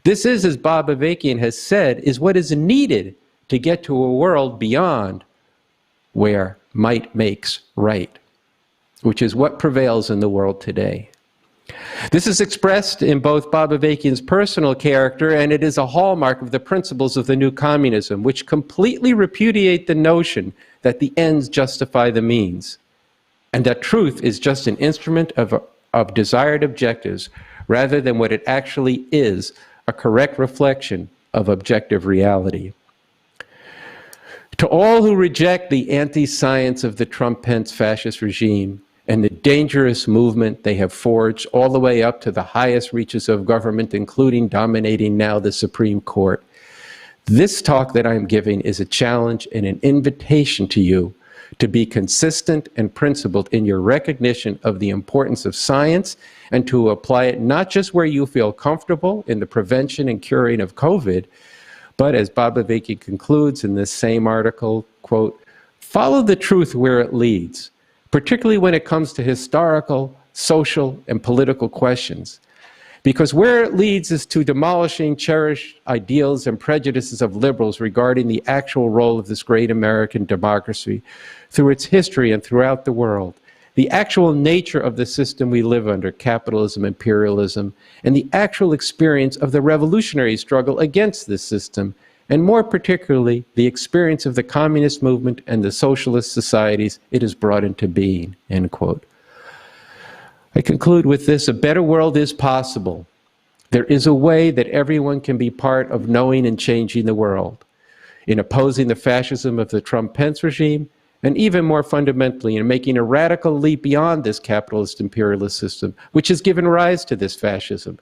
This is, as Bob Avakian has said, is what is needed to get to a world beyond where might makes right, which is what prevails in the world today. This is expressed in both Bob Avakian's personal character, and it is a hallmark of the principles of the new communism, which completely repudiate the notion that the ends justify the means, and that truth is just an instrument of desired objectives, rather than what it actually is, a correct reflection of objective reality. To all who reject the anti-science of the Trump-Pence fascist regime and the dangerous movement they have forged all the way up to the highest reaches of government, including dominating now the Supreme Court, this talk that I'm giving is a challenge and an invitation to you to be consistent and principled in your recognition of the importance of science, and to apply it not just where you feel comfortable in the prevention and curing of COVID, but as Bob Avakian concludes in this same article, quote, follow the truth where it leads, particularly when it comes to historical, social, and political questions. Because where it leads is to demolishing cherished ideals and prejudices of liberals regarding the actual role of this great American democracy through its history and throughout the world, the actual nature of the system we live under, capitalism, imperialism, and the actual experience of the revolutionary struggle against this system, and more particularly, the experience of the communist movement and the socialist societies it has brought into being, end quote. I conclude with this: a better world is possible. There is a way that everyone can be part of knowing and changing the world, in opposing the fascism of the Trump-Pence regime, and even more fundamentally, in making a radical leap beyond this capitalist imperialist system, which has given rise to this fascism,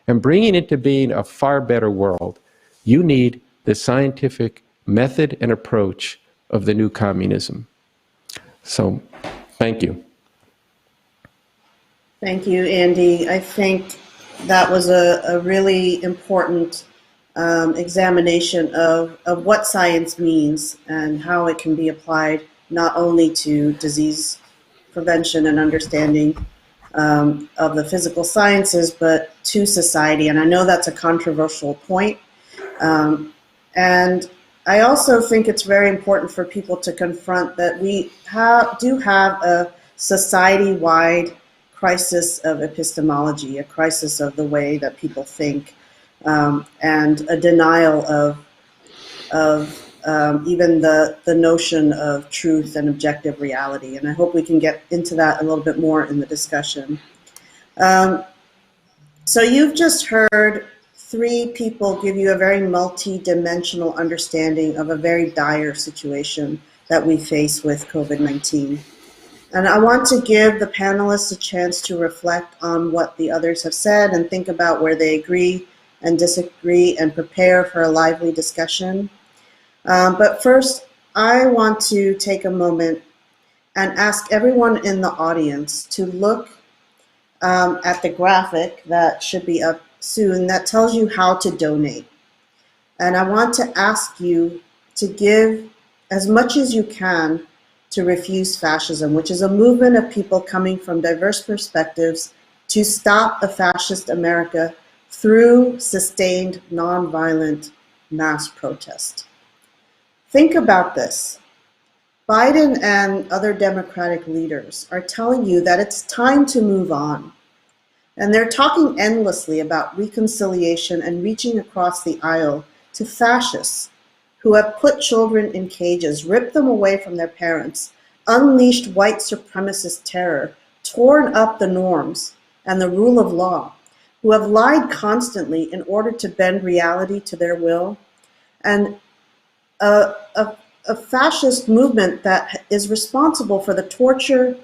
and bringing into being a far better world. You need the scientific method and approach of the new communism. So, thank you. Thank you, Andy. I think that was a really important examination of what science means and how it can be applied not only to disease prevention and understanding of the physical sciences, but to society. And I know that's a controversial point. And I also think it's very important for people to confront that we do have a society-wide crisis of epistemology, a crisis of the way that people think, and a denial of even the notion of truth and objective reality. And I hope we can get into that a little bit more in the discussion. So you've just heard three people give you a very multi-dimensional understanding of a very dire situation that we face with COVID-19. And I want to give the panelists a chance to reflect on what the others have said and think about where they agree and disagree and prepare for a lively discussion. But first, I want to take a moment and ask everyone in the audience to look at the graphic that should be up soon that tells you how to donate. And I want to ask you to give as much as you can to Refuse Fascism, which is a movement of people coming from diverse perspectives to stop a fascist America through sustained nonviolent mass protest. Think about this. Biden and other Democratic leaders are telling you that it's time to move on. And they're talking endlessly about reconciliation and reaching across the aisle to fascists who have put children in cages, ripped them away from their parents, unleashed white supremacist terror, torn up the norms and the rule of law, who have lied constantly in order to bend reality to their will, and a fascist movement that is responsible for the torture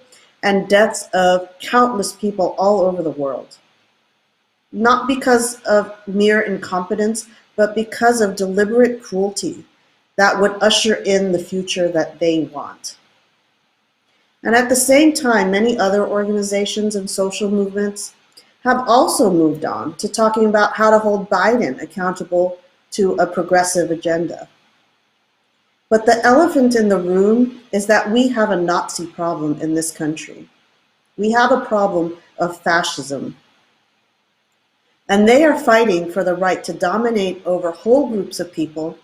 and deaths of countless people all over the world. Not because of mere incompetence, but because of deliberate cruelty that would usher in the future that they want. And at the same time, many other organizations and social movements have also moved on to talking about how to hold Biden accountable to a progressive agenda. But the elephant in the room is that we have a Nazi problem in this country. We have a problem of fascism. And they are fighting for the right to dominate over whole groups of people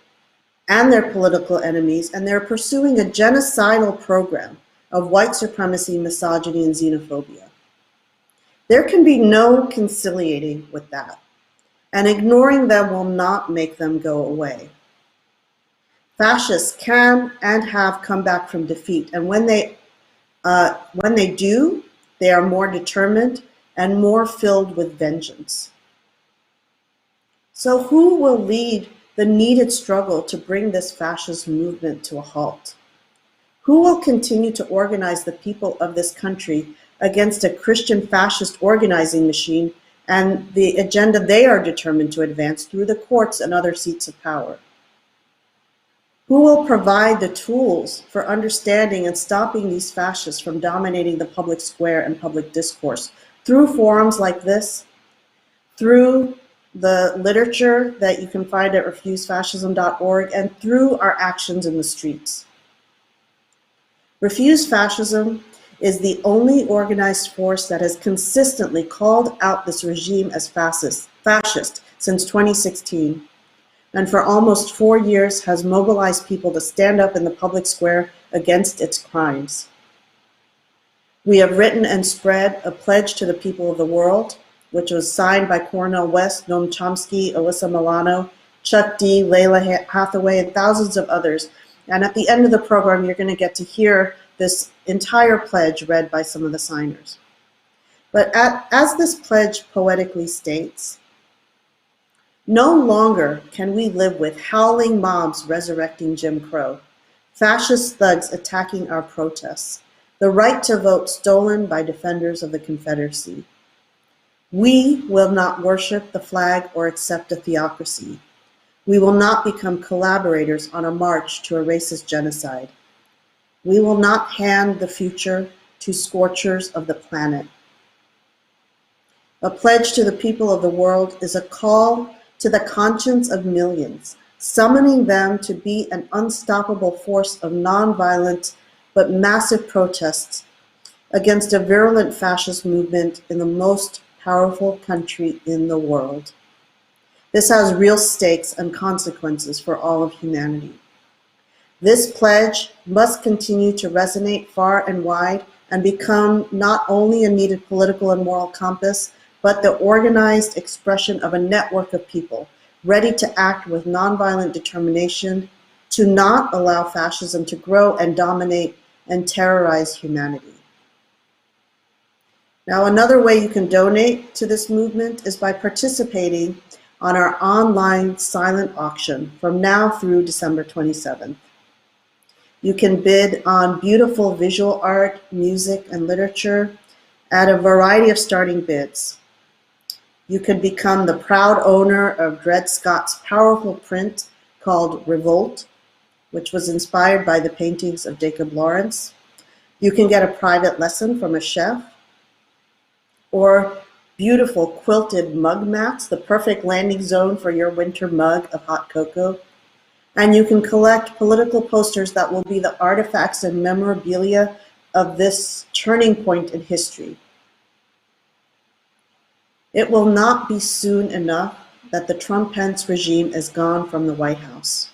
and their political enemies, and they're pursuing a genocidal program of white supremacy, misogyny, and xenophobia. There can be no conciliating with that, and ignoring them will not make them go away. Fascists can and have come back from defeat, and when they do, they are more determined and more filled with vengeance. So who will lead the needed struggle to bring this fascist movement to a halt? Who will continue to organize the people of this country against a Christian fascist organizing machine and the agenda they are determined to advance through the courts and other seats of power? Who will provide the tools for understanding and stopping these fascists from dominating the public square and public discourse through forums like this, through the literature that you can find at refusefascism.org, and through our actions in the streets? Refuse Fascism is the only organized force that has consistently called out this regime as fascist since 2016, and for almost 4 years has mobilized people to stand up in the public square against its crimes. We have written and spread a pledge to the people of the world, which was signed by Cornel West, Noam Chomsky, Alyssa Milano, Chuck D, Layla Hathaway, and thousands of others. And at the end of the program, you're going to get to hear this entire pledge read by some of the signers. But as this pledge poetically states, no longer can we live with howling mobs resurrecting Jim Crow, fascist thugs attacking our protests, the right to vote stolen by defenders of the Confederacy. We will not worship the flag or accept a theocracy. We will not become collaborators on a march to a racist genocide. We will not hand the future to scorchers of the planet. A pledge to the people of the world is a call to the conscience of millions, summoning them to be an unstoppable force of nonviolent but massive protests against a virulent fascist movement in the most powerful country in the world. This has real stakes and consequences for all of humanity. This pledge must continue to resonate far and wide and become not only a needed political and moral compass, but the organized expression of a network of people ready to act with nonviolent determination to not allow fascism to grow and dominate and terrorize humanity. Now, another way you can donate to this movement is by participating on our online silent auction from now through December 27th. You can bid on beautiful visual art, music, and literature at a variety of starting bids. You could become the proud owner of Dred Scott's powerful print called Revolt, which was inspired by the paintings of Jacob Lawrence. You can get a private lesson from a chef, or beautiful quilted mug mats, the perfect landing zone for your winter mug of hot cocoa. And you can collect political posters that will be the artifacts and memorabilia of this turning point in history. It will not be soon enough that the Trump-Pence regime is gone from the White House,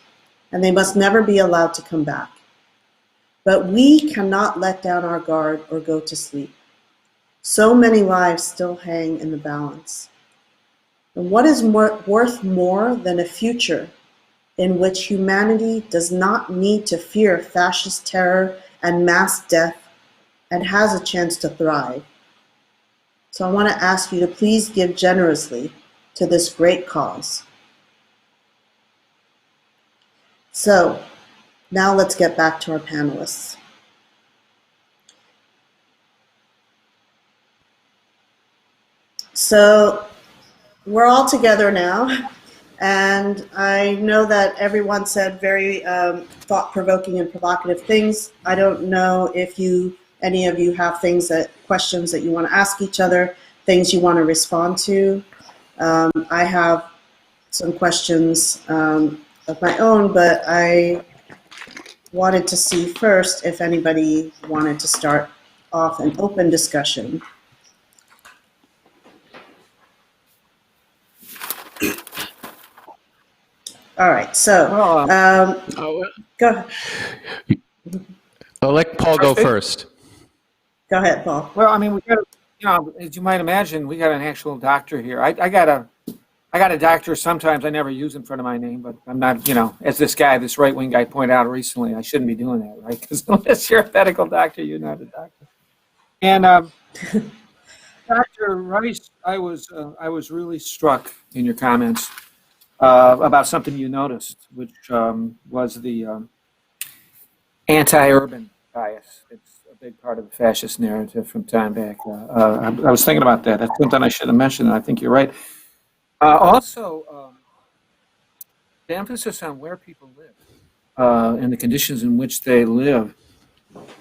and they must never be allowed to come back. But we cannot let down our guard or go to sleep. So many lives still hang in the balance. And what is worth more than a future in which humanity does not need to fear fascist terror and mass death and has a chance to thrive? So I want to ask you to please give generously to this great cause. So now let's get back to our panelists. So we're all together now, and I know that everyone said very thought-provoking and provocative things. I don't know if any of you have questions that you want to ask each other, things you want to respond to. I have some questions of my own, but I wanted to see first if anybody wanted to start off an open discussion. All right, so go ahead. I'll let Paul go first. Go ahead, Paul. Well, I mean, we got, as you might imagine, we got an actual doctor here. I got a doctor. Sometimes I never use in front of my name, but I'm not, as this right-wing guy pointed out recently, I shouldn't be doing that, right? Because unless you're a medical doctor, you're not a doctor. And Dr. Rice, I was really struck in your comments about something you noticed, which was the anti-urban bias. It's a big part of the fascist narrative from time back. I was thinking about that. That's something I should have mentioned, and I think you're right. Also, the emphasis on where people live and the conditions in which they live.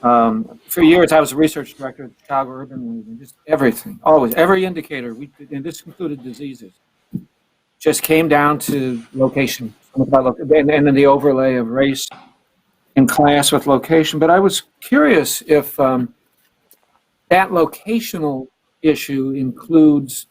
For years, I was a research director at the Chicago Urban League, and just everything, always, every indicator, and this included diseases, just came down to location, and then the overlay of race and class with location. But I was curious if that locational issue includes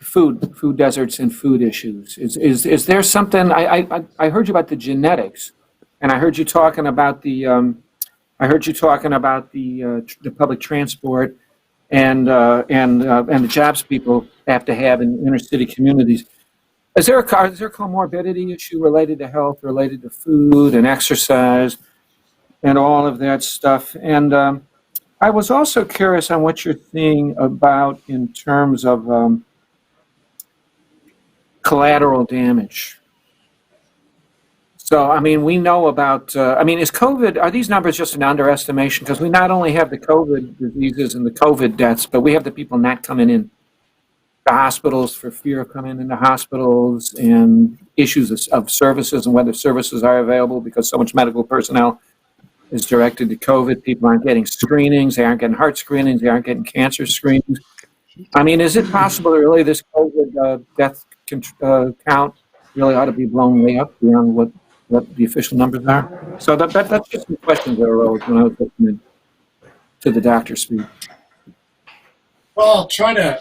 food deserts and food issues. Is there something? I heard you about the genetics, and I heard you talking about the public transport and the jobs people have to have in inner city communities. Is there a comorbidity issue related to health, related to food and exercise, and all of that stuff? And I was also curious on what you're seeing about in terms of collateral damage. So, I mean, we know about, is COVID, are these numbers just an underestimation? Because we not only have the COVID diseases and the COVID deaths, but we have the people not coming in the hospitals for fear of coming into hospitals, and issues of services and whether services are available because so much medical personnel is directed to COVID. People aren't getting screenings. They aren't getting heart screenings. They aren't getting cancer screenings. I mean, is it possible that really this COVID death count really ought to be blown way up beyond what the official numbers are? So that's just some questions that arose when I was listening to the doctor speak. Well, I'll try to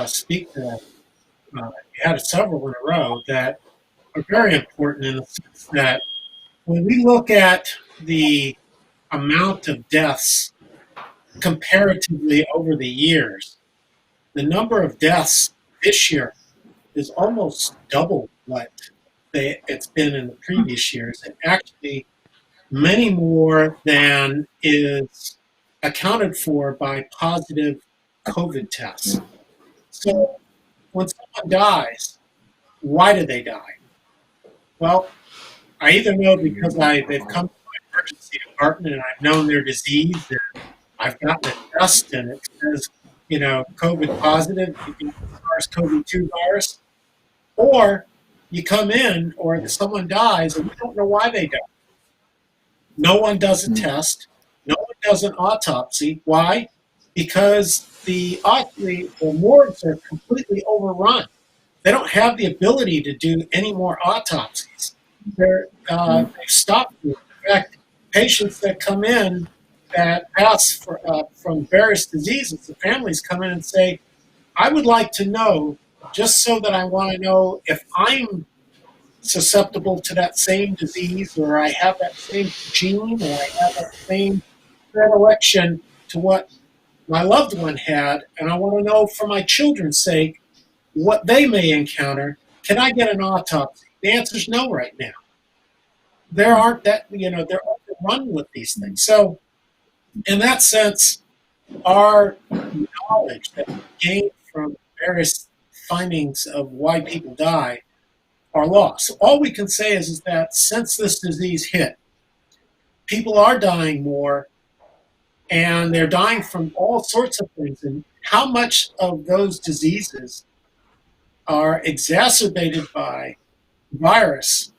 speak to that. You had several in a row that are very important in the sense that when we look at the amount of deaths comparatively over the years, the number of deaths this year is almost double what it's been in the previous years, and actually many more than is accounted for by positive COVID tests. So when someone dies, why do they die? Well, I either know because they've come to my emergency department and I've known their disease and I've gotten a test and it says, COVID positive, SARS-CoV-2 virus, or you come in or someone dies and we don't know why they died. No one does a test. No one does an autopsy. Why? Because the morgues are completely overrun. They don't have the ability to do any more autopsies. They've stopped it. In fact, patients that come in that pass from various diseases, the families come in and say, I would like to know, just so that I want to know if I'm susceptible to that same disease, or I have that same gene, or I have that same predilection to what my loved one had, and I want to know for my children's sake what they may encounter. Can I get an autopsy? The answer is no right now. They're overrun with these things. So, in that sense, our knowledge that we gain from various findings of why people die are lost. So all we can say is that since this disease hit, people are dying more, and they're dying from all sorts of things. And how much of those diseases are exacerbated by virus,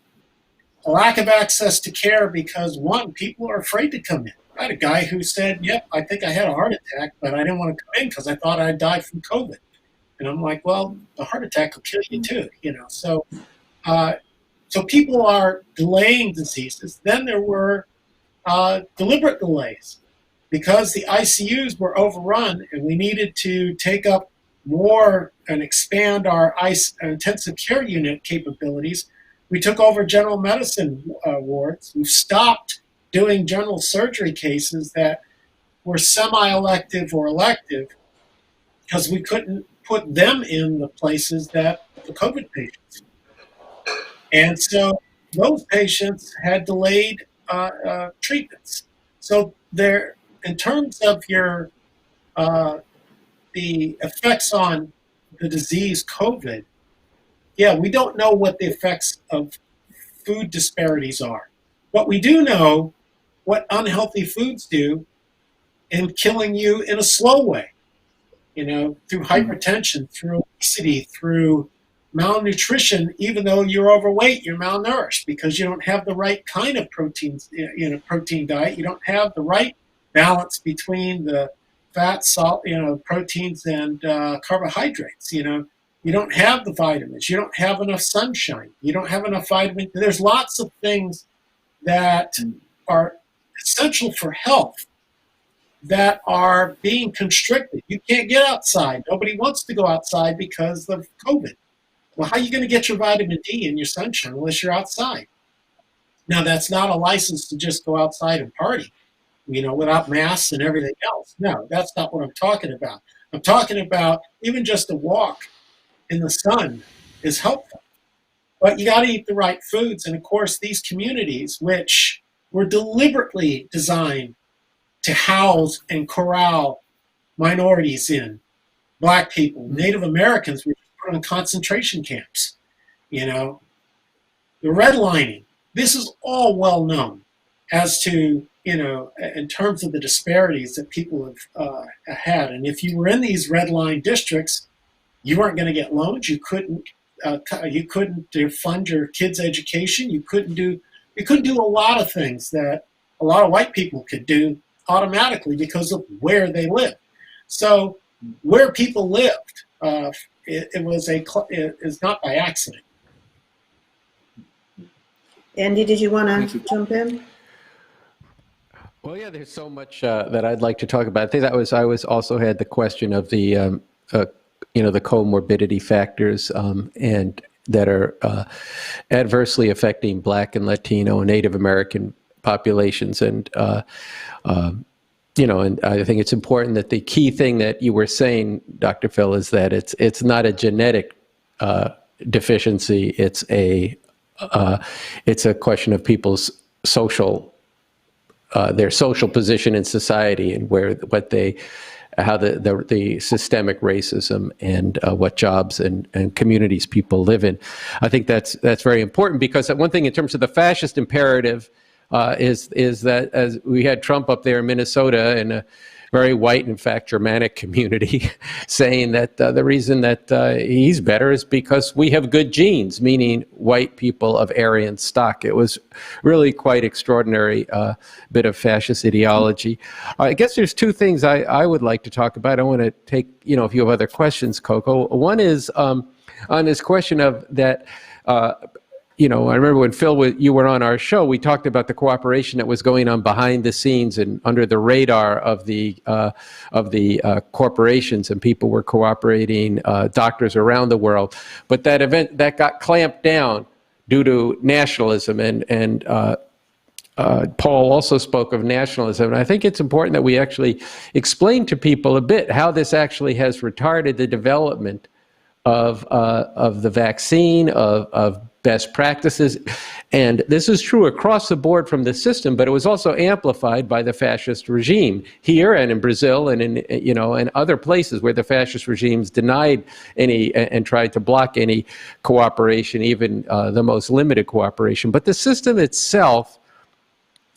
a lack of access to care because, one, people are afraid to come in. I had a guy who said, yep, I think I had a heart attack, but I didn't want to come in because I thought I died from COVID. And I'm like, well, the heart attack will kill you too, So people are delaying diseases. Then there were deliberate delays because the ICUs were overrun and we needed to take up more and expand our intensive care unit capabilities. We took over general medicine wards. We've stopped doing general surgery cases that were semi-elective or elective because we couldn't put them in the places that the COVID patients. And so those patients had delayed treatments. So there, in terms of your the effects on the disease COVID, we don't know what the effects of food disparities are. But we do know what unhealthy foods do in killing you in a slow way, through hypertension, through obesity, through malnutrition. Even though you're overweight, you're malnourished because you don't have the right kind of proteins in a protein diet. You don't have the right balance between the fat, salt, proteins and carbohydrates. You don't have the vitamins. You don't have enough sunshine. You don't have enough vitamin. There's lots of things that are essential for health that are being constricted. You can't get outside. Nobody wants to go outside because of COVID. Well, how are you going to get your vitamin D and your sunshine unless you're outside? Now, that's not a license to just go outside and party, without masks and everything else. No, that's not what I'm talking about. I'm talking about even just a walk in the sun is helpful. But you got to eat the right foods. And, of course, these communities, which were deliberately designed to house and corral minorities in, Black people, Native Americans were put on concentration camps, the redlining. This is all well known as to, in terms of the disparities that people have had. And if you were in these red line districts, you weren't going to get loans. You couldn't fund your kids' education. You couldn't do a lot of things that a lot of white people could do automatically because of where they lived. So where people lived, is not by accident. Andy, did you want to jump in? Well, yeah, there's so much that I'd like to talk about. I think I also had the question of the the comorbidity factors and that are adversely affecting Black and Latino and Native American populations. And, and I think it's important that the key thing that you were saying, Dr. Phil, is that it's not a genetic deficiency. It's a question of people's their social position in society and how the systemic racism and what jobs and communities people live in. I think that's very important because one thing in terms of the fascist imperative is that as we had Trump up there in Minnesota and very white, in fact, Germanic community, saying that the reason that he's better is because we have good genes, meaning white people of Aryan stock. It was really quite extraordinary bit of fascist ideology. I guess there's two things I would like to talk about. I want to take, if you have other questions, Coco. One is on this question of that, I remember when Phil, you were on our show, we talked about the cooperation that was going on behind the scenes and under the radar of the corporations, and people were cooperating, doctors around the world. But that event that got clamped down due to nationalism, and Paul also spoke of nationalism. And I think it's important that we actually explain to people a bit how this actually has retarded the development of the vaccine, of best practices. And this is true across the board from the system, but it was also amplified by the fascist regime here and in Brazil and in other places where the fascist regimes denied any and tried to block any cooperation, even the most limited cooperation. But the system itself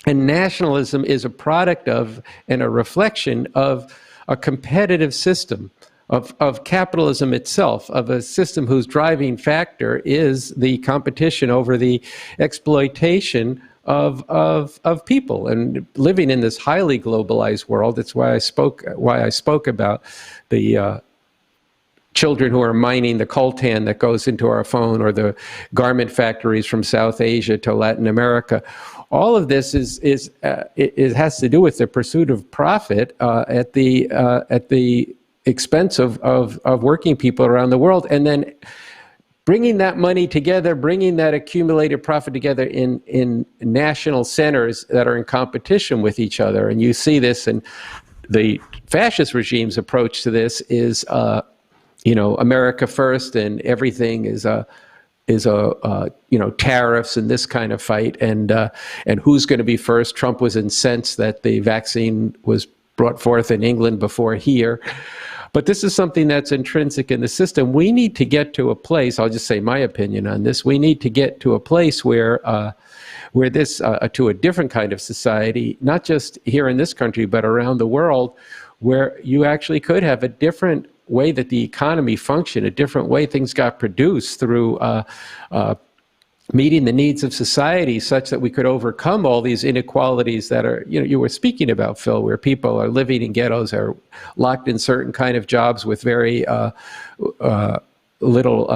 and nationalism is a product of and a reflection of a competitive system of capitalism itself, of a system whose driving factor is the competition over the exploitation of people. And living in this highly globalized world, that's why I spoke about the children who are mining the coltan that goes into our phone, or the garment factories from South Asia to Latin America. All of this it has to do with the pursuit of profit at the expense of working people around the world, and then bringing that money together, bringing that accumulated profit together in national centers that are in competition with each other. And you see this, and the fascist regime's approach to this is, America first, and everything is tariffs and this kind of fight, and who's going to be first. Trump was incensed that the vaccine was brought forth in England before here. But this is something that's intrinsic in the system. We need to get to a place, I'll just say my opinion on this, we need to get to a place where this, to a different kind of society, not just here in this country, but around the world, where you actually could have a different way that the economy functioned, a different way things got produced through meeting the needs of society, such that we could overcome all these inequalities that are, you were speaking about, Phil, where people are living in ghettos, are locked in certain kind of jobs with very little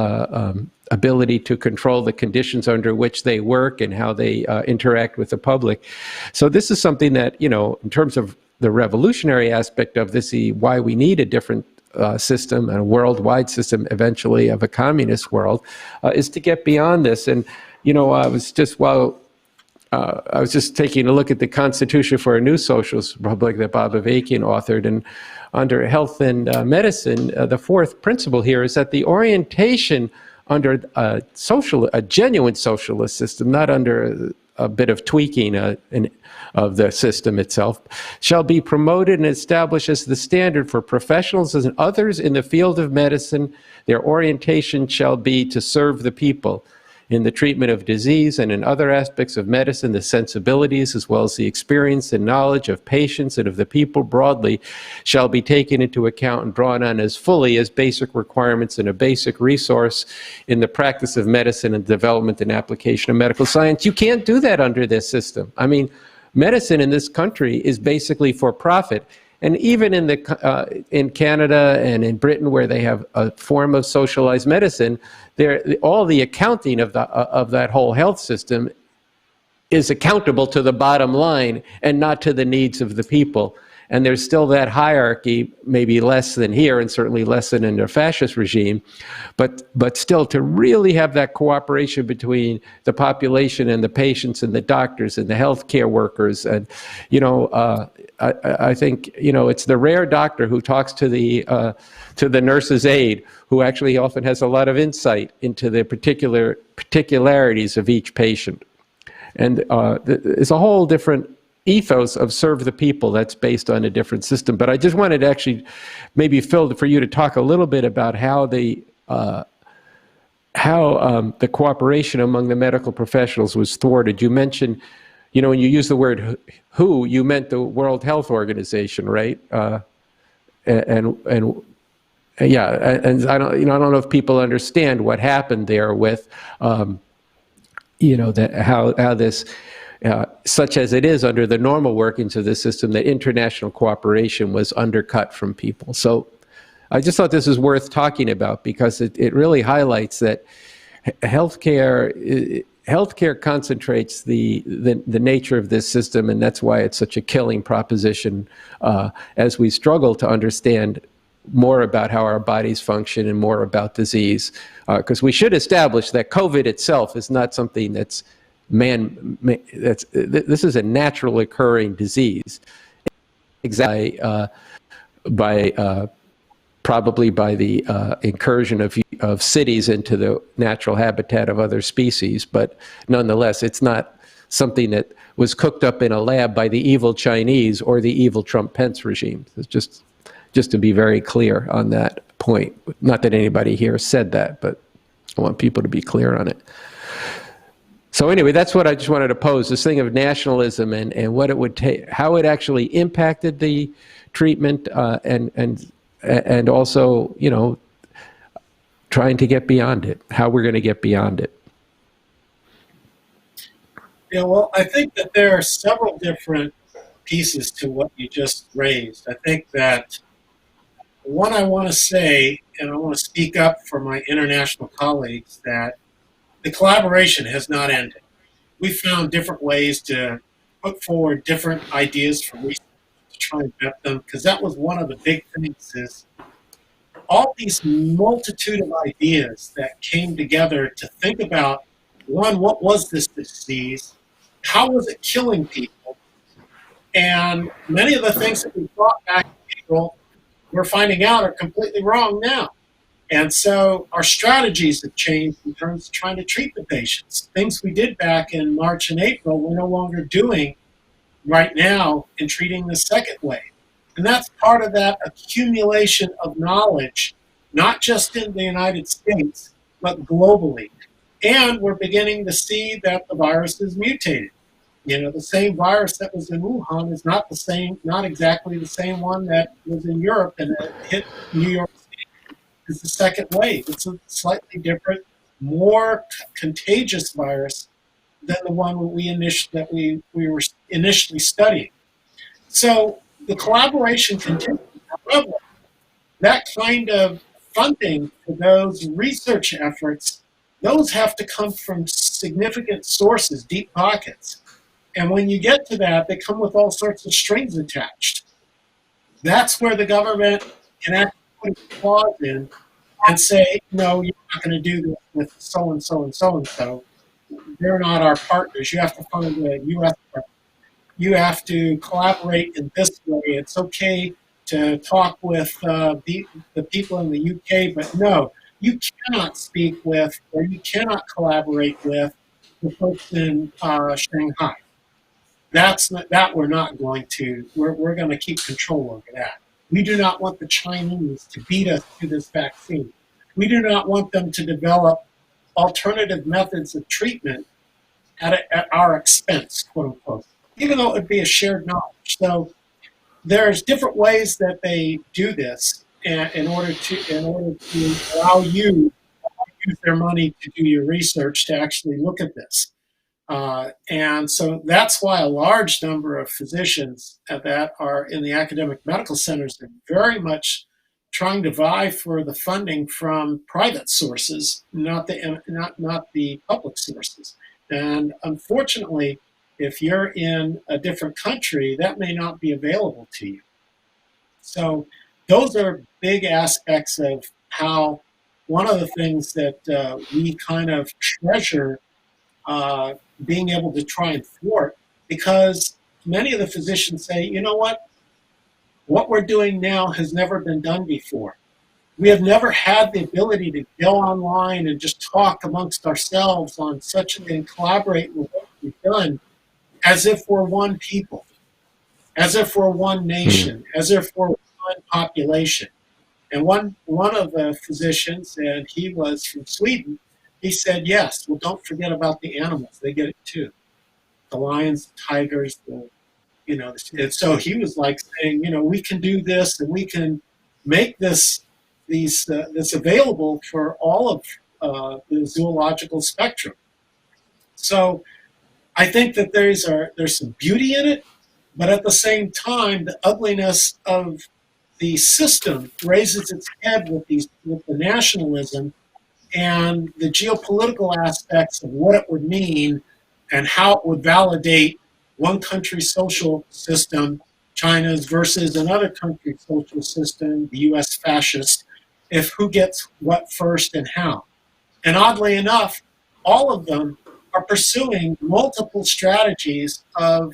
ability to control the conditions under which they work and how they interact with the public. So this is something that, in terms of the revolutionary aspect of this, why we need a different system, and a worldwide system eventually of a communist world, is to get beyond this. And I was just taking a look at the Constitution for a New Socialist Republic that Bob Avakian authored, and under health and medicine, the fourth principle here is that the orientation under a genuine socialist system, not under a bit of tweaking of the system itself, shall be promoted and established as the standard for professionals and others in the field of medicine. Their orientation shall be to serve the people in the treatment of disease, and in other aspects of medicine, the sensibilities as well as the experience and knowledge of patients and of the people broadly shall be taken into account and drawn on as fully as basic requirements and a basic resource in the practice of medicine and development and application of medical science. You can't do that under this system. I mean, medicine in this country is basically for profit. And even in Canada and in Britain, where they have a form of socialized medicine, all the accounting of that whole health system is accountable to the bottom line and not to the needs of the people. And there's still that hierarchy, maybe less than here, and certainly less than in the fascist regime, but still to really have that cooperation between the population and the patients and the doctors and the healthcare workers. And I think it's the rare doctor who talks to the nurse's aide, who actually often has a lot of insight into the particularities of each patient. And it's a whole different ethos of serve the people that's based on a different system. But I just wanted to actually maybe, Phil, for you to talk a little bit about how the cooperation among the medical professionals was thwarted. You mentioned when you use the word WHO, you meant the World Health Organization, right? And yeah, and I don't know if people understand what happened there with, that how this, such as it is under the normal workings of the system, that international cooperation was undercut from people. So I just thought this is worth talking about because it really highlights that healthcare concentrates the nature of this system, and that's why it's such a killing proposition as we struggle to understand more about how our bodies function and more about disease. Because we should establish that COVID itself is not something that's this is a natural occurring disease, exactly probably by the incursion of cities into the natural habitat of other species. But nonetheless, it's not something that was cooked up in a lab by the evil Chinese or the evil Trump-Pence regime. It's just to be very clear on that point. Not that anybody here said that, but I want people to be clear on it. So anyway, that's what I just wanted to pose, this thing of nationalism and what it would take, how it actually impacted the treatment, and also, trying to get beyond it, how we're going to get beyond it. Yeah, well, I think that there are several different pieces to what you just raised. I think that one I want to say, and I want to speak up for my international colleagues, that the collaboration has not ended. We found different ways to put forward different ideas for research to try and vet them, because that was one of the big things is all these multitude of ideas that came together to think about, one, what was this disease? How was it killing people? And many of the things that we thought back in April, we're finding out are completely wrong now. And so our strategies have changed in terms of trying to treat the patients. Things we did back in March and April, we're no longer doing right now in treating the second wave. And that's part of that accumulation of knowledge, not just in the United States, but globally. And we're beginning to see that the virus is mutated. The same virus that was in Wuhan is not exactly the same one that was in Europe and that hit New York City. It's the second wave. It's a slightly different, more contagious virus than the one we were initially studying. So the collaboration continues. However, that kind of funding for those research efforts, those have to come from significant sources, deep pockets. And when you get to that, they come with all sorts of strings attached. That's where the government can actually put a clause in and say, no, you're not going to do this with so-and-so and so-and-so. They're not our partners. You have to find a U.S. partner. You have to collaborate in this way. It's okay to talk with the people in the UK, but no, you cannot speak with or you cannot collaborate with the folks in Shanghai. We're not going to. We're going to keep control over that. We do not want the Chinese to beat us to this vaccine. We do not want them to develop alternative methods of treatment at our expense, quote unquote, even though it would be a shared knowledge. So there's different ways that they do this in order to allow you to use their money to do your research to actually look at this. And so that's why a large number of physicians that are in the academic medical centers are very much trying to vie for the funding from private sources, not the public sources. And unfortunately, if you're in a different country, that may not be available to you. So those are big aspects of how one of the things that we kind of treasure being able to try and thwart, because many of the physicians say, you know what we're doing now has never been done before. We have never had the ability to go online and just talk amongst ourselves on and collaborate with what we've done as if we're one people, as if we're one nation, as if we're one population. And one of the physicians, and he was from Sweden, he said, yes, well, don't forget about the animals. They get it too. the lions, the tigers, and so he was like saying, we can do this and we can make this available for all of the zoological spectrum. So I think that there's some beauty in it, but at the same time, the ugliness of the system raises its head with the nationalism and the geopolitical aspects of what it would mean and how it would validate one country's social system, China's, versus another country's social system, the U.S. fascist, if who gets what first and how. And oddly enough, all of them are pursuing multiple strategies of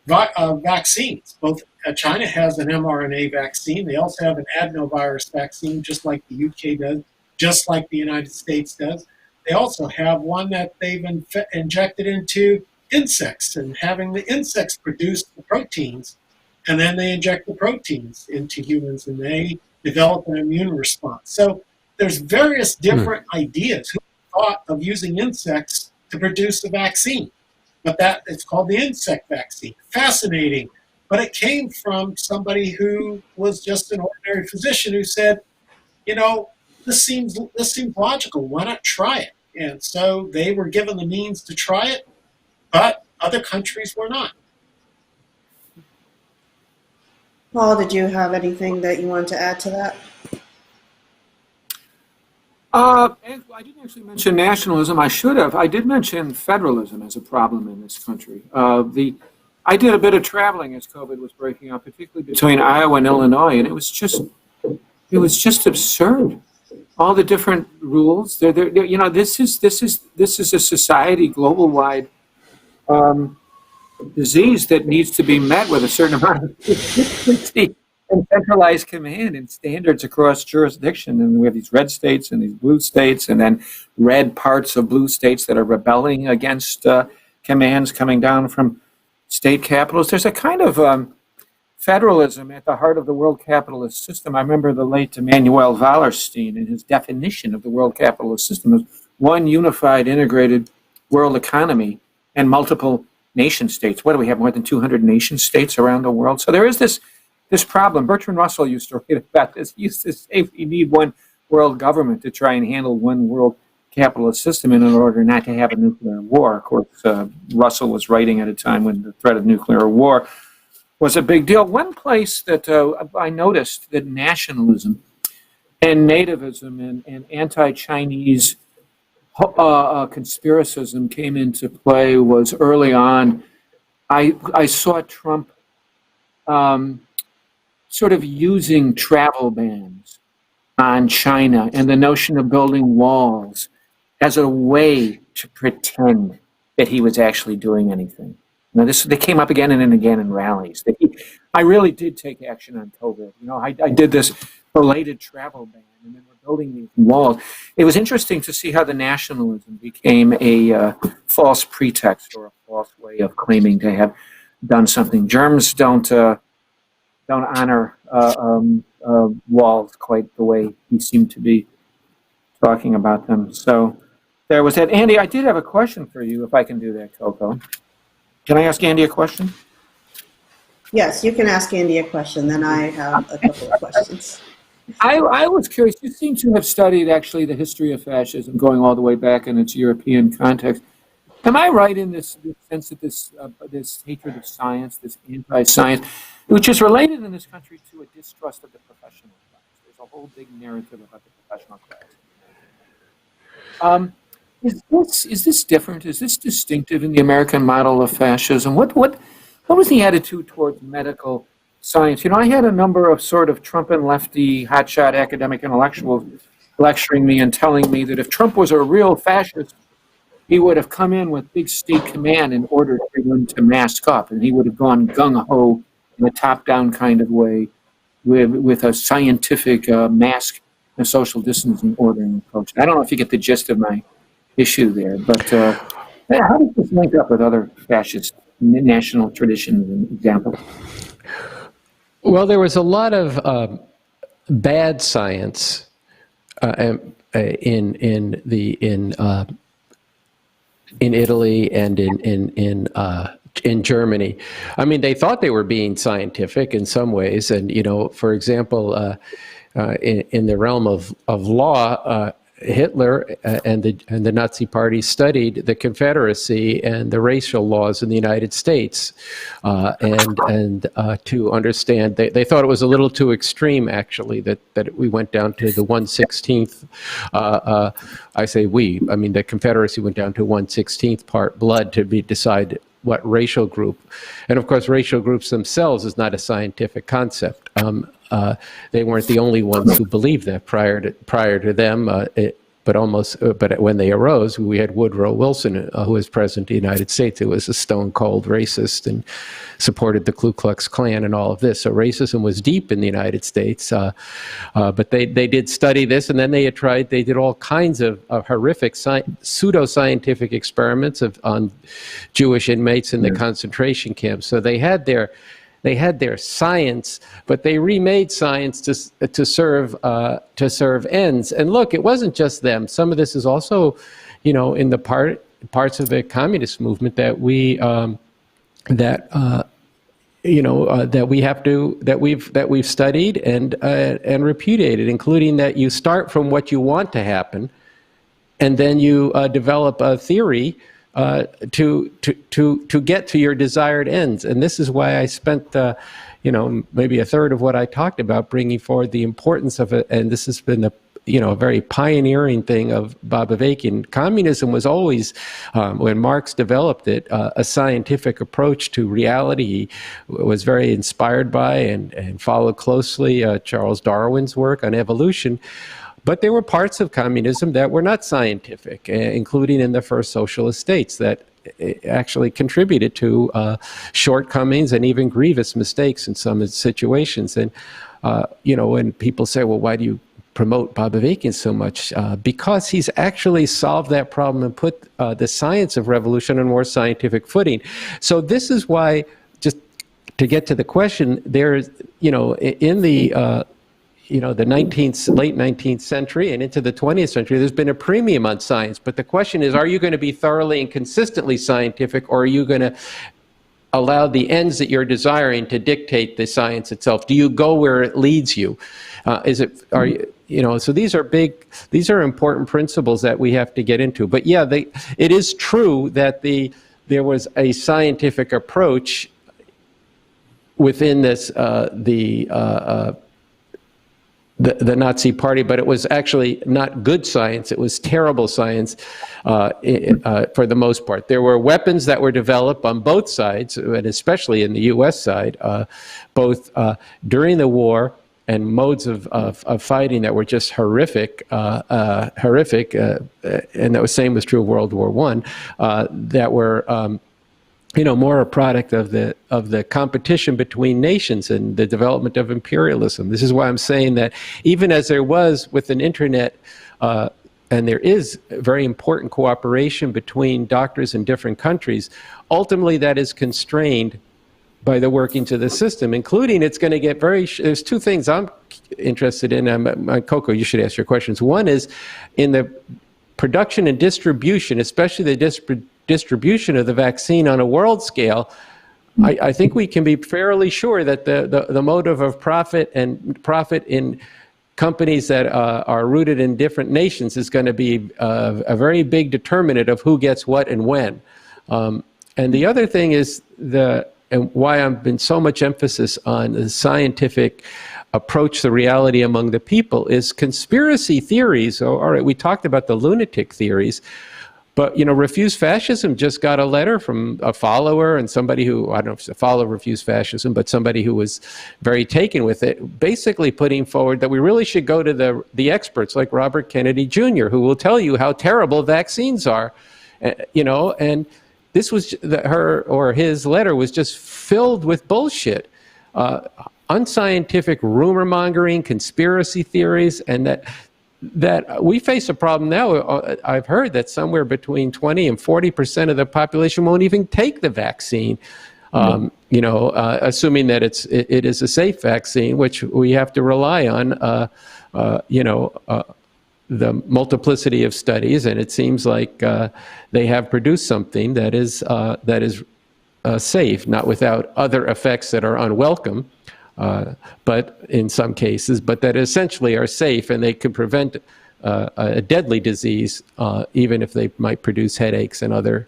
vaccines. Both China has an mRNA vaccine. They also have an adenovirus vaccine, just like the UK does, just like the United States does. They also have one that they've injected into insects and having the insects produce the proteins, and then they inject the proteins into humans and they develop an immune response. So there's various different ideas. Who thought of using insects to produce a vaccine? But that it's called the insect vaccine. Fascinating. But it came from somebody who was just an ordinary physician who said, this seems logical. Why not try it? And so they were given the means to try it, but other countries were not. Paul, did you have anything that you wanted to add to that? I didn't actually mention nationalism. I should have. I did mention federalism as a problem in this country. I did a bit of traveling as COVID was breaking out, particularly between Iowa and Illinois, and it was just absurd. All the different rules. This is a society global-wide disease that needs to be met with a certain amount of consistency and centralized command and standards across jurisdiction. And we have these red states and these blue states, and then red parts of blue states that are rebelling against commands coming down from state capitals. There's a kind of federalism at the heart of the world capitalist system. I remember the late Emanuel Wallerstein and his definition of the world capitalist system as one unified, integrated world economy and multiple nation states. What do we have, more than 200 nation states around the world? So there is this problem. Bertrand Russell used to write about this. He used to say we need one world government to try and handle one world capitalist system in order not to have a nuclear war. Of course, Russell was writing at a time when the threat of nuclear war was a big deal. One place that I noticed that nationalism and nativism and anti-Chinese conspiracism came into play was early on. I saw Trump sort of using travel bans on China and the notion of building walls as a way to pretend that he was actually doing anything. Now, they came up again and again in rallies. I really did take action on COVID. I did this belated travel ban, and then we're building these walls. It was interesting to see how the nationalism became a false pretext or a false way of claiming to have done something. Germs don't honor walls quite the way he seemed to be talking about them. So there was that. Andy, I did have a question for you, if I can do that, Coco. Can I ask Andy a question? Yes, you can ask Andy a question, then I have a couple of questions. I was curious. You seem to have studied, actually, the history of fascism going all the way back in its European context. Am I right in this sense that this hatred of science, this anti-science, which is related in this country to a distrust of the professional class? There's a whole big narrative about the professional class. Is this different? Is this distinctive in the American model of fascism? What was the attitude towards medical science? I had a number of sort of Trump and lefty hotshot academic intellectuals lecturing me and telling me that if Trump was a real fascist, he would have come in with big state command and ordered everyone to mask up, and he would have gone gung-ho in a top-down kind of way with a scientific mask and social distancing ordering approach. I don't know if you get the gist of my issue there, but how does this link up with other fascist national traditions and examples? Well, there was a lot of bad science in in Italy and in Germany. I mean, they thought they were being scientific in some ways, and for example, in the realm of law, Hitler and the Nazi Party studied the Confederacy and the racial laws in the United States, and to understand, they thought it was a little too extreme, actually, that we went down to the 1/16th. I say we. I mean, the Confederacy went down to 1/16th part blood to decide what racial group, and of course, racial groups themselves is not a scientific concept. They weren't the only ones who believed that prior to them, but when they arose, we had Woodrow Wilson, who was president of the United States, who was a stone cold racist and supported the Ku Klux Klan and all of this. So racism was deep in the United States, but they did study this, and then they did all kinds of horrific pseudo-scientific experiments on Jewish inmates in the concentration camps. So they had their science, but they remade science to serve ends. And look, it wasn't just them. Some of this is also, in the parts of the communist movement that we've studied and repudiated, including that you start from what you want to happen, and then you develop a theory to get to your desired ends. And this is why I spent maybe a third of what I talked about bringing forward the importance of it. And this has been a very pioneering thing of Bob Avakian. Communism was always, when Marx developed it, a scientific approach to reality. He was very inspired by and followed closely Charles Darwin's work on evolution. But there were parts of communism that were not scientific, including in the first socialist states, that actually contributed to shortcomings and even grievous mistakes in some situations. And, when people say, well, why do you promote Bob Avakian so much? Because he's actually solved that problem and put the science of revolution on a more scientific footing. So this is why, just to get to the question, there's, in the late 19th century and into the 20th century, there's been a premium on science. But the question is, are you going to be thoroughly and consistently scientific, or are you going to allow the ends that you're desiring to dictate the science itself? Do you go where it leads you? So these are important principles that we have to get into. But yeah, it is true that there was a scientific approach within this, the Nazi Party, but it was actually not good science. It was terrible science for the most part. There were weapons that were developed on both sides, and especially in the U.S. side, both during the war, and modes of fighting that were just horrific, and that was same was true of World War I, that were more a product of the competition between nations and the development of imperialism. This is why I'm saying that even as there was with an internet, and there is very important cooperation between doctors in different countries, ultimately that is constrained by the workings of the system, including it's going to get there's two things I'm interested in. Coco, you should ask your questions. One is in the production and distribution, especially the distribution of the vaccine on a world scale. I think we can be fairly sure that the motive of profit in companies that are rooted in different nations is going to be a very big determinant of who gets what and when. And the other thing is and why I've been so much emphasis on the scientific approach to reality among the people is conspiracy theories. So, all right, we talked about the lunatic theories, but, Refuse Fascism just got a letter from a follower and somebody who, I don't know if it's a follower of Refuse Fascism, but somebody who was very taken with it, basically putting forward that we really should go to the experts like Robert Kennedy Jr., who will tell you how terrible vaccines are, and this was his letter was just filled with bullshit, unscientific rumor mongering, conspiracy theories, and that we face a problem now. I've heard that somewhere between 20 and 40% of the population won't even take the vaccine, assuming that it is a safe vaccine, which we have to rely on, the multiplicity of studies, and it seems like they have produced something that is safe, not without other effects that are unwelcome, but in some cases, but that essentially are safe, and they can prevent a deadly disease, even if they might produce headaches and other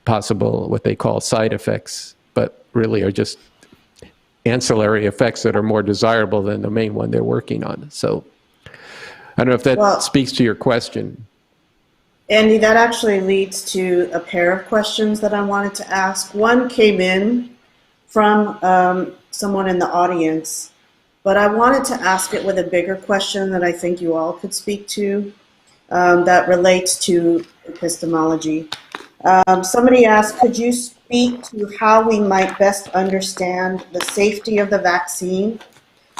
possible what they call side effects, but really are just ancillary effects that are more desirable than the main one they're working on. So I don't know if that speaks to your question. Andy, that actually leads to a pair of questions that I wanted to ask. One came in from someone in the audience, but I wanted to ask it with a bigger question that I think you all could speak to, that relates to epistemology. Somebody asked, could you speak to how we might best understand the safety of the vaccine,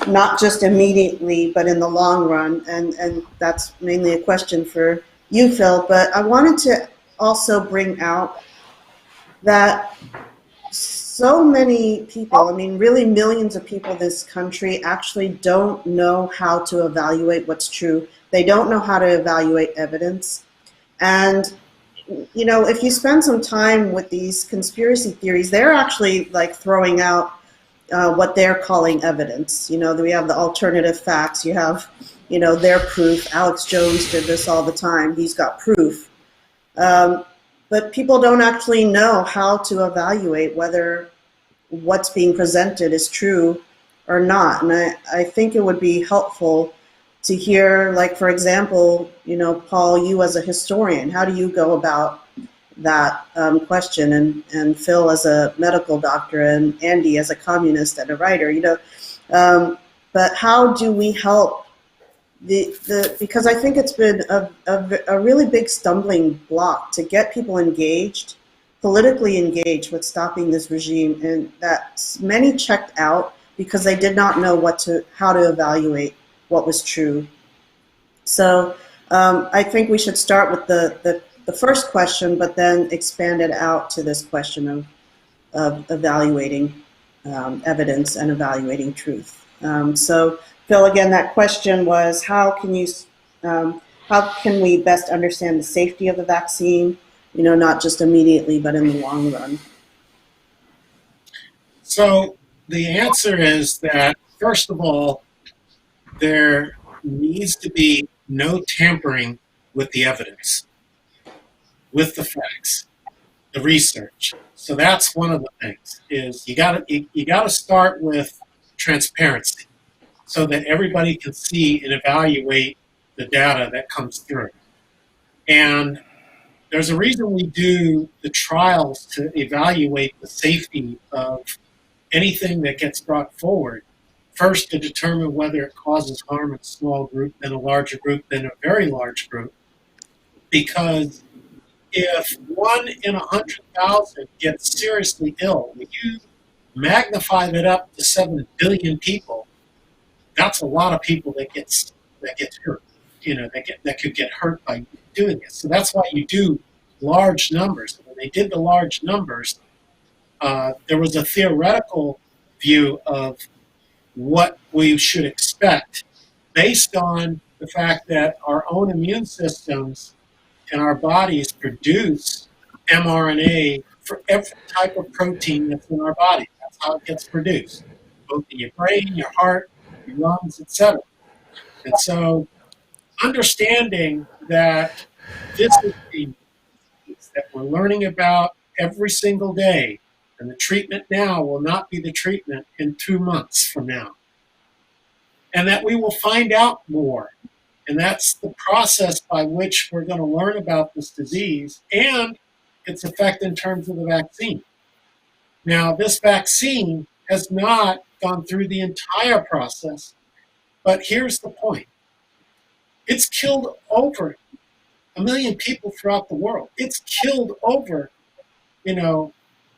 not just immediately, but in the long run? And that's mainly a question for you, Phil, but I wanted to also bring out that so many people, I mean, really millions of people in this country actually don't know how to evaluate what's true. They don't know how to evaluate evidence. And, you know, if you spend some time with these conspiracy theories, they're actually like throwing out what they're calling evidence. You know, we have the alternative facts, you have, you know, their proof. Alex Jones did this all the time. He's got proof. But people don't actually know how to evaluate whether what's being presented is true or not. And I think it would be helpful to hear, like, for example, you know, Paul, you as a historian, how do you go about that question? And Phil as a medical doctor, and Andy as a communist and a writer, you know, but how do we help because I think it's been a really big stumbling block to get people engaged, politically engaged with stopping this regime, and that many checked out because they did not know how to evaluate what was true. So I think we should start with the first question, but then expand it out to this question of evaluating evidence and evaluating truth. So Phil, again, that question was, how can we best understand the safety of the vaccine, you know, not just immediately, but in the long run? So the answer is that, first of all, there needs to be no tampering with the evidence, with the facts, the research. So that's one of the things, is you gotta start with transparency, so that everybody can see and evaluate the data that comes through. And there's a reason we do the trials to evaluate the safety of anything that gets brought forward. First, to determine whether it causes harm in a small group, then a larger group, then a very large group. Because if 1 in 100,000 gets seriously ill, when you magnify that up to 7 billion people, that's a lot of people that gets hurt. You know, that could get hurt by doing this. So that's why you do large numbers. And when they did the large numbers, there was a theoretical view of what we should expect based on the fact that our own immune systems and our bodies produce mRNA for every type of protein that's in our body. That's how it gets produced, both in your brain, your heart, your lungs, etc. And so understanding that this is a disease that we're learning about every single day, and the treatment now will not be the treatment in 2 months from now. And that we will find out more. And that's the process by which we're going to learn about this disease and its effect in terms of the vaccine. Now, this vaccine has not gone through the entire process, but here's the point. It's killed over 1 million people throughout the world. It's killed over,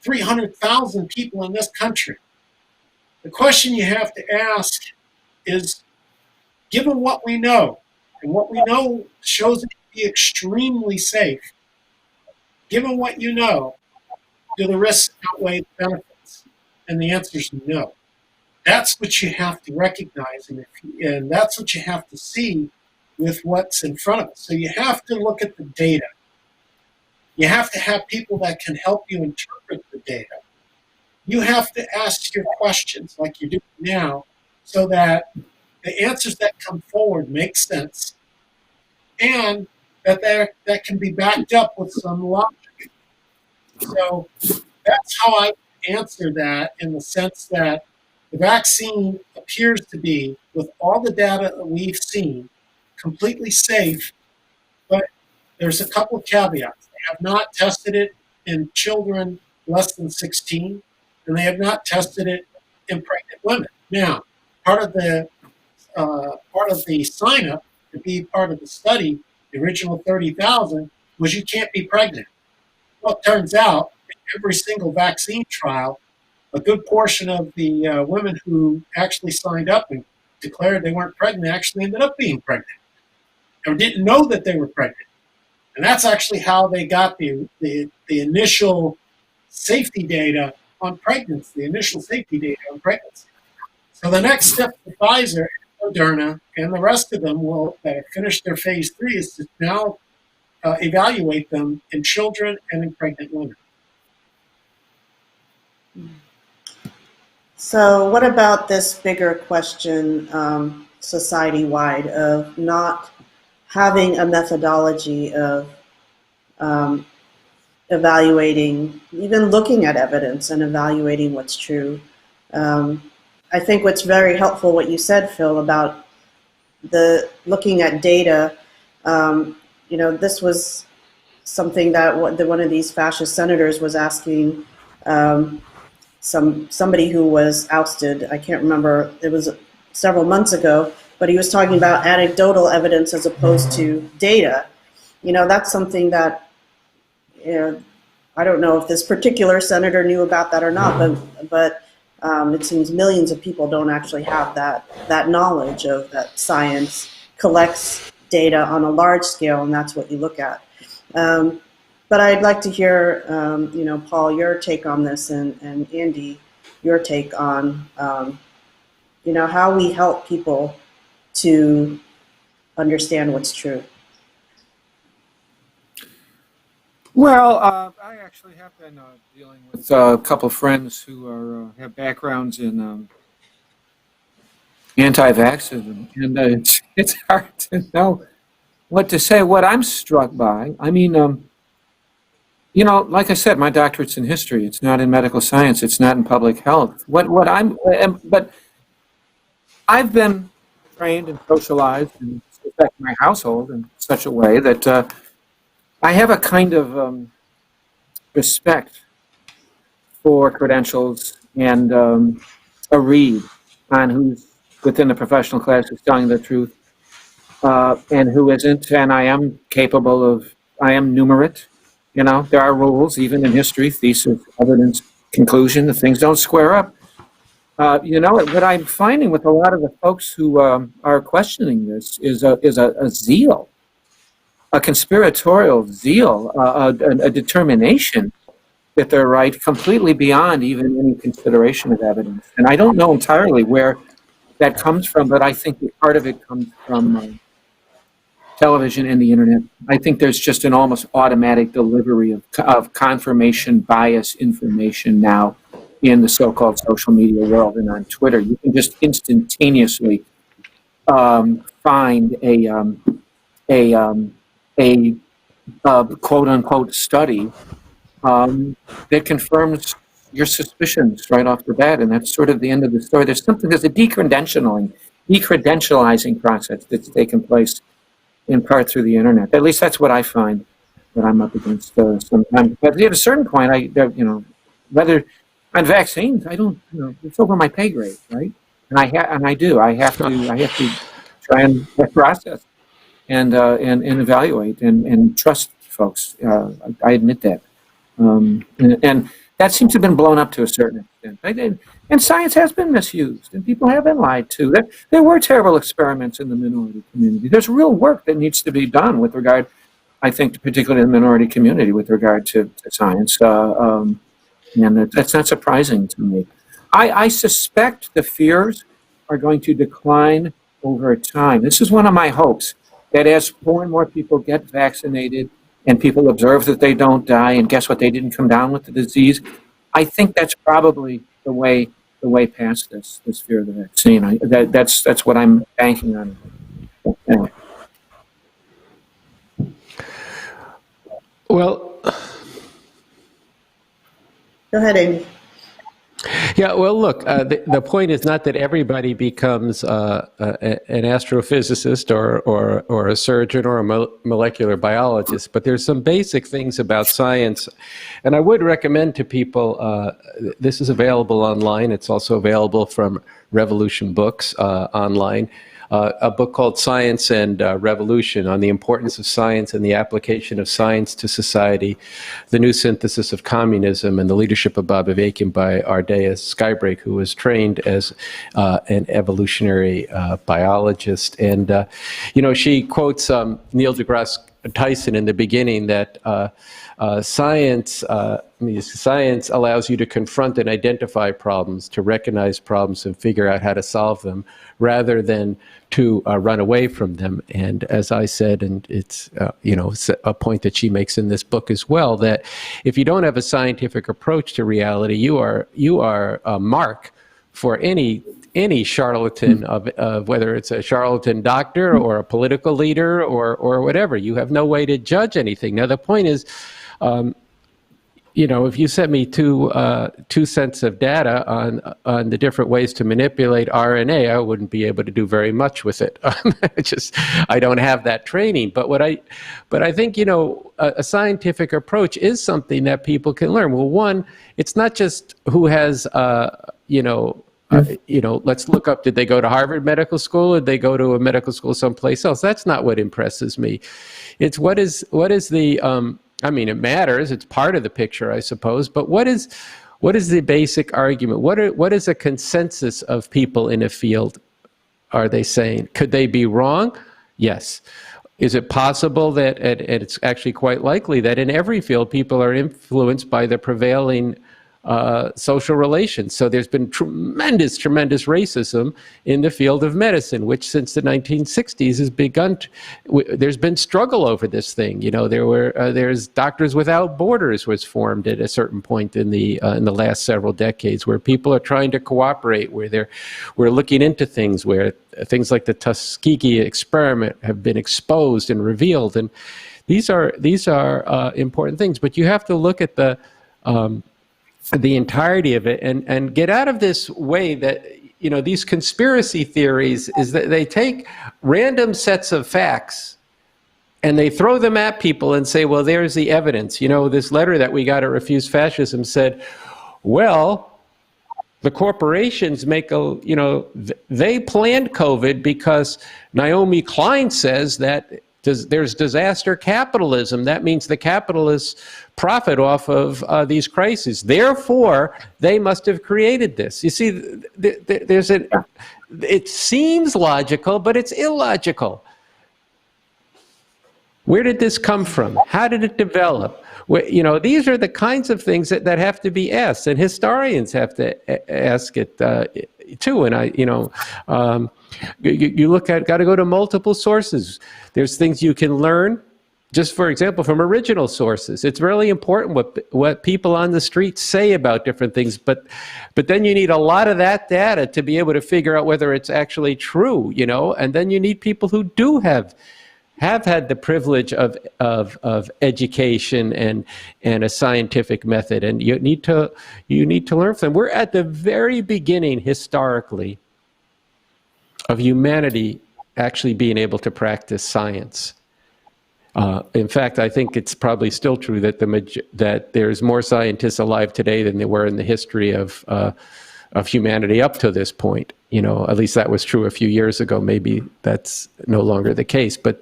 300,000 people in this country. The question you have to ask is, given what we know, and what we know shows it to be extremely safe, given what you know, do the risks outweigh the benefits? And the answer is no. That's what you have to recognize, and that's what you have to see with what's in front of us. So you have to look at the data. You have to have people that can help you interpret the data. You have to ask your questions like you're doing now so that the answers that come forward make sense and that can be backed up with some logic. So that's how I answer that, in the sense that the vaccine appears to be, with all the data that we've seen, completely safe, but there's a couple of caveats. They have not tested it in children less than 16, and they have not tested it in pregnant women. Now, part of the sign-up to be part of the study, the original 30,000, was you can't be pregnant. Well, it turns out in every single vaccine trial, a good portion of the women who actually signed up and declared they weren't pregnant actually ended up being pregnant, or didn't know that they were pregnant. And that's actually how they got the initial safety data on pregnancy, the initial safety data on pregnancy. So the next step for Pfizer, Moderna, and the rest of them that have finished their phase 3 is to now evaluate them in children and in pregnant women. So what about this bigger question, society-wide, of not having a methodology of evaluating, even looking at evidence and evaluating what's true? I think what's very helpful, what you said, Phil, about the looking at data. This was something that one of these fascist senators was asking somebody who was ousted. I can't remember. It was several months ago, but he was talking about anecdotal evidence as opposed to data. That's something that I don't know if this particular senator knew about that or not, but it seems millions of people don't actually have that knowledge of that science collects data on a large scale, and that's what you look at. But I'd like to hear, Paul, your take on this, and Andy, your take on, how we help people to understand what's true. Well, I actually have been dealing with a couple of friends who have backgrounds in anti-vaxxism, and it's hard to know what to say. What I'm struck by, like I said, my doctorate's in history. It's not in medical science. It's not in public health. But I've been trained and socialized and affect my household in such a way that I have a kind of respect for credentials and a read on who's within the professional class who's telling the truth and who isn't. And I am numerate. There are rules, even in history, thesis, evidence, conclusion. The things don't square up. What I'm finding with a lot of the folks who are questioning this is a zeal, a conspiratorial zeal, a determination that they're right, completely beyond even any consideration of evidence. And I don't know entirely where that comes from, but I think that part of it comes from television and the internet. I think there's just an almost automatic delivery of confirmation bias information now in the so-called social media world and on Twitter. You can just instantaneously find a quote-unquote study that confirms your suspicions right off the bat, and that's sort of the end of the story. There's a decredentializing process that's taken place in part through the internet. At least that's what I find that I'm up against sometimes. But at a certain point, whether on vaccines, I don't, it's over my pay grade, right? And I have to try and process and evaluate and trust folks. I admit that, and that seems to have been blown up to a certain extent. And science has been misused, and people have been lied to. There were terrible experiments in the minority community. There's real work that needs to be done with regard, I think, particularly in the minority community, with regard to science. And that's not surprising to me. I suspect the fears are going to decline over time. This is one of my hopes. that as more and more people get vaccinated and people observe that they don't die, and guess what, they didn't come down with the disease, I think that's probably the way past this fear of the vaccine. That's what I'm banking on. Anyway. Well, Go ahead, Amy. yeah, well, look, the point is not that everybody becomes an astrophysicist or a surgeon or a molecular biologist, but there's some basic things about science. And I would recommend to people, this is available online. It's also available from Revolution Books online. A book called Science and Revolution on the Importance of Science and the Application of Science to Society, the New Synthesis of Communism and the Leadership of Bob Avakian by Ardea Skybrake, who was trained as an evolutionary biologist. And, she quotes Neil deGrasse Tyson in the beginning that science allows you to confront and identify problems, to recognize problems and figure out how to solve them, rather than to run away from them. And as I said, and it's a point that she makes in this book as well, that if you don't have a scientific approach to reality, you are a mark for any charlatan of whether it's a charlatan doctor or a political leader or whatever. You have no way to judge anything. Now the point is, if you sent me two sets of data on the different ways to manipulate RNA, I wouldn't be able to do very much with it. I don't have that training. But I think a scientific approach is something that people can learn. Well, one, it's not just who has let's look up, did they go to Harvard Medical School or did they go to a medical school someplace else? That's not what impresses me. It's what is the it matters. It's part of the picture, I suppose. But what is the basic argument? What is a consensus of people in a field? Are they saying? Could they be wrong? Yes. Is it possible that, and it's actually quite likely that in every field people are influenced by the prevailing social relations. So there's been tremendous racism in the field of medicine, which since the 1960s has begun. There's been struggle over this thing. There's Doctors Without Borders was formed at a certain point in the last several decades, where people are trying to cooperate, where we're looking into things, where things like the Tuskegee experiment have been exposed and revealed, and these are important things. But you have to look at the entirety of it and get out of this way that, these conspiracy theories is that they take random sets of facts and they throw them at people and say, well, there's the evidence. This letter that we got at Refuse Fascism said, well, the corporations they planned COVID because Naomi Klein says that there's disaster capitalism. That means the capitalists profit off of these crises. Therefore, they must have created this. You see, it seems logical, but it's illogical. Where did this come from? How did it develop? These are the kinds of things that have to be asked, and historians have to ask it too. And you got to go to multiple sources. There's things you can learn, just for example, from original sources. It's really important what people on the street say about different things, but then you need a lot of that data to be able to figure out whether it's actually true, and then you need people who do have had the privilege of education and a scientific method, and you need to learn from them. We're at the very beginning historically of humanity actually being able to practice science. In fact, I think it's probably still true that that there's more scientists alive today than there were in the history of humanity up to this point. At least that was true a few years ago. Maybe that's no longer the case, but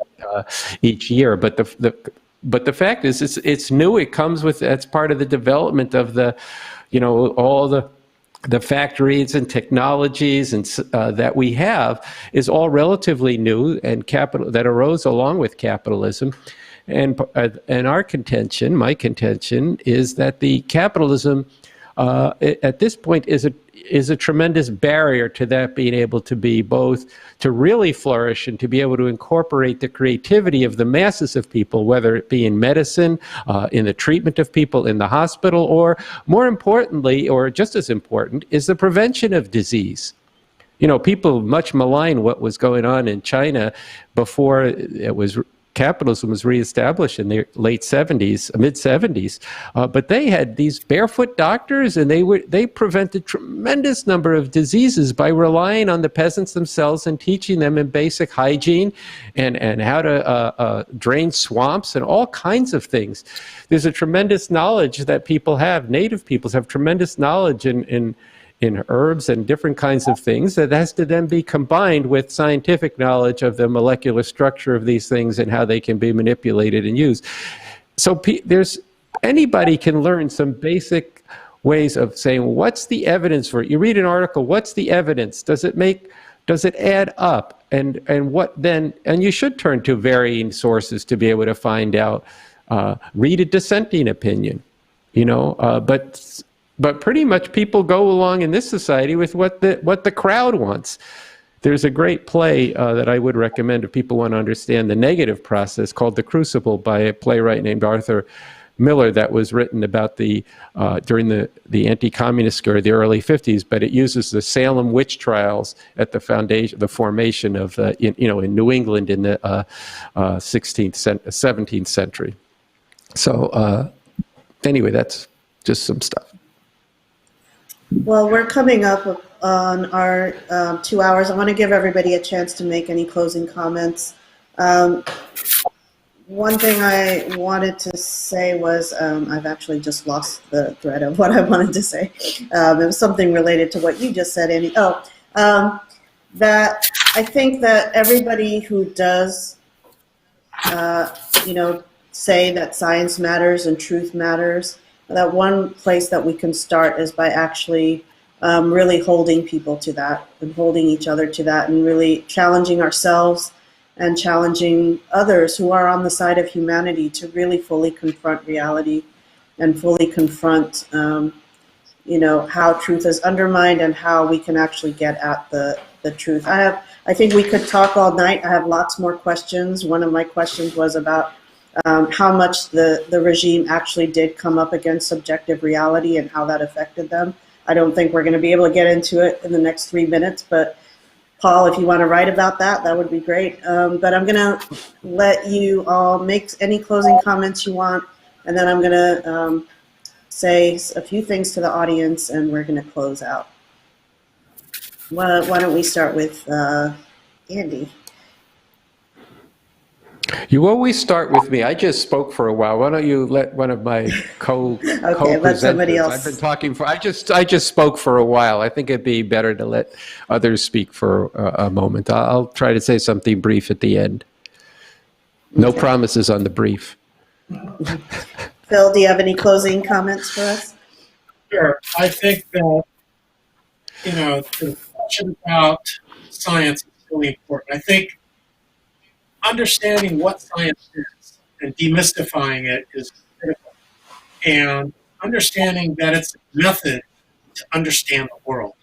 each year. But the fact is, it's new. It comes with, that's part of the development of all the factories and technologies and that we have is all relatively new and that arose along with capitalism. And our contention, my contention, is that the capitalism at this point is a tremendous barrier to that being able to be both to really flourish and to be able to incorporate the creativity of the masses of people, whether it be in medicine, in the treatment of people in the hospital, or more importantly, or just as important, is the prevention of disease. You know, people much malign what was going on in China before capitalism was reestablished in the late 70s, mid 70s. But they had these barefoot doctors, and they prevented tremendous number of diseases by relying on the peasants themselves and teaching them in basic hygiene and how to drain swamps and all kinds of things. There's a tremendous knowledge that people have, native peoples have tremendous knowledge in herbs and different kinds of things that has to then be combined with scientific knowledge of the molecular structure of these things and how they can be manipulated and used. So anybody can learn some basic ways of saying, what's the evidence for it? You read an article, what's the evidence? Does it add up? And what then, and you should turn to varying sources to be able to find out, read a dissenting opinion, but pretty much people go along in this society with what the crowd wants. There's a great play that I would recommend if people want to understand the negative process called The Crucible by a playwright named Arthur Miller that was written about during the anti-communist scare of the early 50s, but it uses the Salem witch trials at the formation of, in New England in the 17th century. So anyway, that's just some stuff. Well, we're coming up on our 2 hours. I want to give everybody a chance to make any closing comments. One thing I wanted to say was, I've actually just lost the thread of what I wanted to say. It was something related to what you just said, Andy. That I think that everybody who does, say that science matters and truth matters, that one place that we can start is by actually really holding people to that and holding each other to that and really challenging ourselves and challenging others who are on the side of humanity to really fully confront reality and fully confront, how truth is undermined and how we can actually get at the truth. I think we could talk all night. I have lots more questions. One of my questions was about how much the regime actually did come up against subjective reality and how that affected them. I don't think we're going to be able to get into it in the next 3 minutes, but Paul, if you want to write about that, that would be great. But I'm going to let you all make any closing comments you want, and then I'm going to say a few things to the audience, and we're going to close out. Why don't we start with Andy? You always start with me. I just spoke for a while. Why don't you let one of my co-presenters? Let somebody else. I've been talking for. I just spoke for a while. I think it'd be better to let others speak for a moment. I'll try to say something brief at the end. No promises on the brief. Phil, do you have any closing comments for us? Sure. I think that the question about science is really important. I think understanding what science is and demystifying it is critical. And understanding that it's a method to understand the world.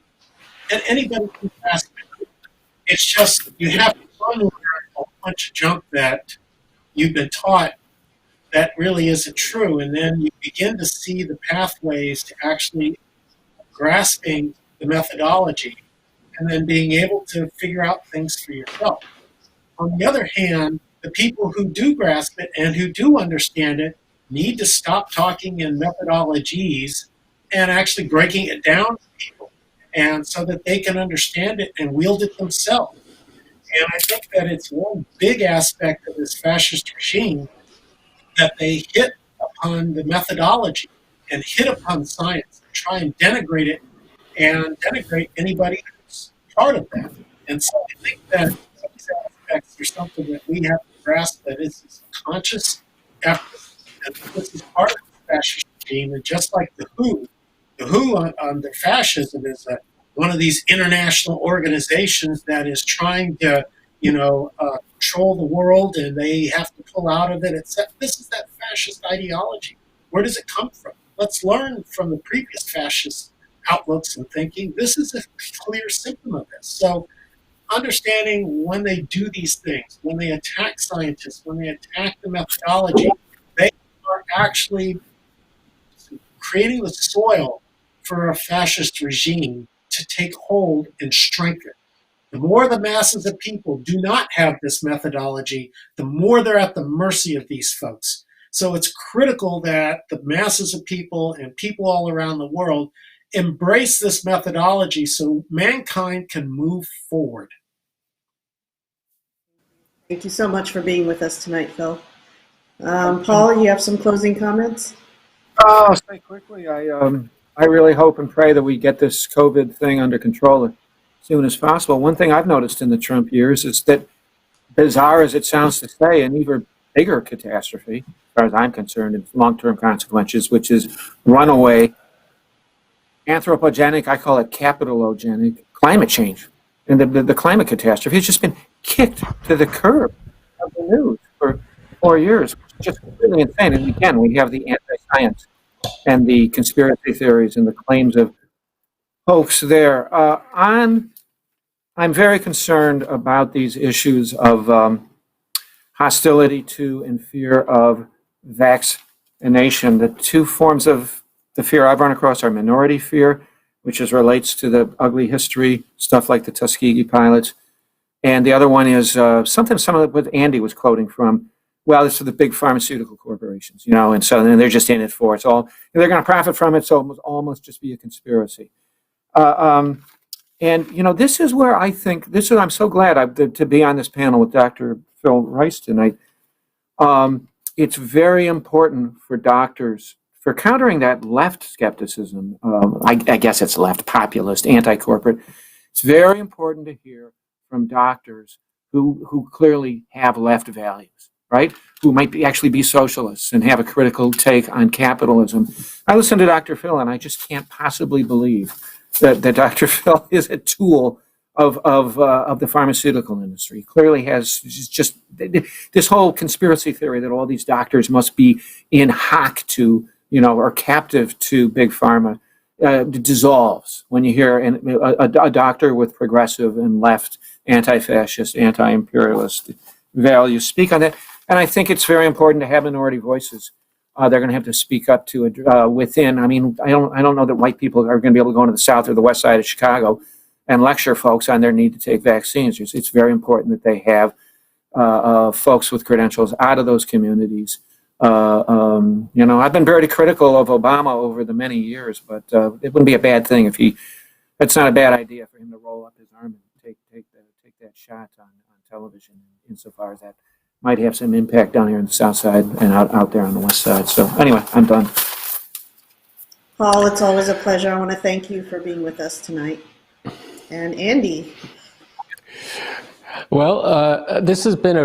And anybody can grasp it. It's just you have to unlearn a bunch of junk that you've been taught that really isn't true. And then you begin to see the pathways to actually grasping the methodology and then being able to figure out things for yourself. On the other hand, the people who do grasp it and who do understand it need to stop talking in methodologies and actually breaking it down to people, and so that they can understand it and wield it themselves. And I think that it's one big aspect of this fascist regime that they hit upon the methodology and hit upon science and try and denigrate it and denigrate anybody who's part of that. And so I think that these aspects are something that we have to grasp, that it's a conscious effort. And this is part of the fascist regime. And just like the WHO under fascism is one of these international organizations that is trying to, control the world, and they have to pull out of it. This is that fascist ideology. Where does it come from? let's learn from the previous fascist outlooks and thinking. This is a clear symptom of this. So understanding when they do these things, when they attack scientists, when they attack the methodology, they are actually creating the soil for a fascist regime to take hold and strengthen. The more the masses of people do not have this methodology, the more they're at the mercy of these folks. So it's critical that the masses of people and people all around the world embrace this methodology so mankind can move forward. Thank you so much for being with us tonight, Phil. Paul, you have some closing comments? I'll say quickly, I really hope and pray that we get this COVID thing under control as soon as possible. One thing I've noticed in the Trump years is that, bizarre as it sounds to say, an even bigger catastrophe, as far as I'm concerned, in long-term consequences, which is runaway, anthropogenic, I call it capitalogenic, climate change. And the climate catastrophe has just been kicked to the curb of the news for 4 years. It's just really insane. And again, we have the anti-science and the conspiracy theories and the claims of hoax there. I'm very concerned about these issues of hostility to and fear of vaccination. The two forms of the fear I've run across are minority fear, which relates to the ugly history, stuff like the Tuskegee pilots. And the other one is something some of what Andy was quoting from. Well, it's for the big pharmaceutical corporations, and so then they're just in it for it. It's all they're going to profit from it, so it must almost just be a conspiracy. And this is where I think I'm so glad to be on this panel with Dr. Phil Rice tonight. It's very important for doctors for countering that left skepticism. I guess it's left populist, anti-corporate. It's very important to hear from doctors who clearly have left values, right? Who might actually be socialists and have a critical take on capitalism. I listen to Dr. Phil, and I just can't possibly believe that Dr. Phil is a tool of the pharmaceutical industry. Clearly has just this whole conspiracy theory that all these doctors must be in hock to, or captive to big pharma, dissolves when you hear a doctor with progressive and left, anti-fascist, anti-imperialist values speak on that. And I think it's very important to have minority voices. They're going to have to speak up to it within. I mean, I don't know that white people are going to be able to go into the south or the west side of Chicago and lecture folks on their need to take vaccines. It's very important that they have folks with credentials out of those communities. I've been very critical of Obama over the many years, but it wouldn't be a bad thing if it's not a bad idea for him to roll up his arm and take that shot on television, insofar as that might have some impact down here in the south side and out there on the west side. So anyway, I'm done. Paul, it's always a pleasure. I want to thank you for being with us tonight. And Andy. Well, this has been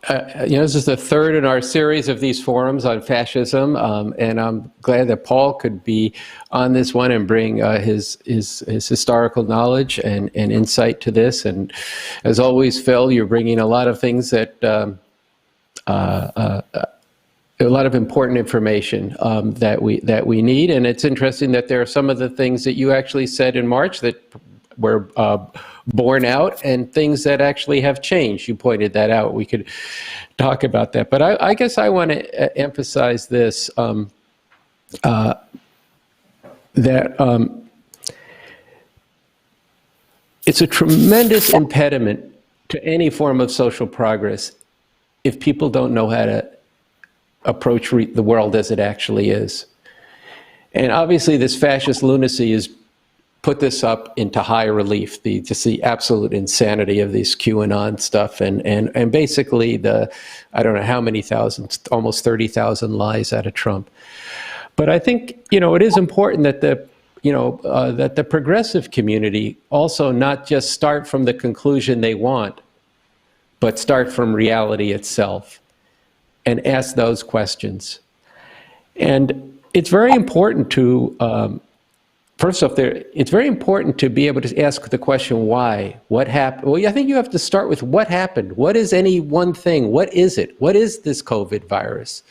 this is the third in our series of these forums on fascism, and I'm glad that Paul could be on this one and bring his historical knowledge and insight to this. And as always, Phil, you're bringing a lot of things that a lot of important information that we need. And it's interesting that there are some of the things that you actually said in March that were borne out, and things that actually have changed. You pointed that out. We could talk about that. But I guess I want to emphasize this, that it's a tremendous impediment to any form of social progress if people don't know how to approach the world as it actually is. And obviously this fascist lunacy is put this up into high relief, just the absolute insanity of this QAnon stuff, and basically I don't know how many thousands, almost 30,000 lies out of Trump. But I think, it is important that that the progressive community also not just start from the conclusion they want, but start from reality itself and ask those questions. And it's very important to, first off, it's very important to be able to ask the question, why? What happened? Well, I think you have to start with what happened. What is any one thing? What is it? What is this COVID virus?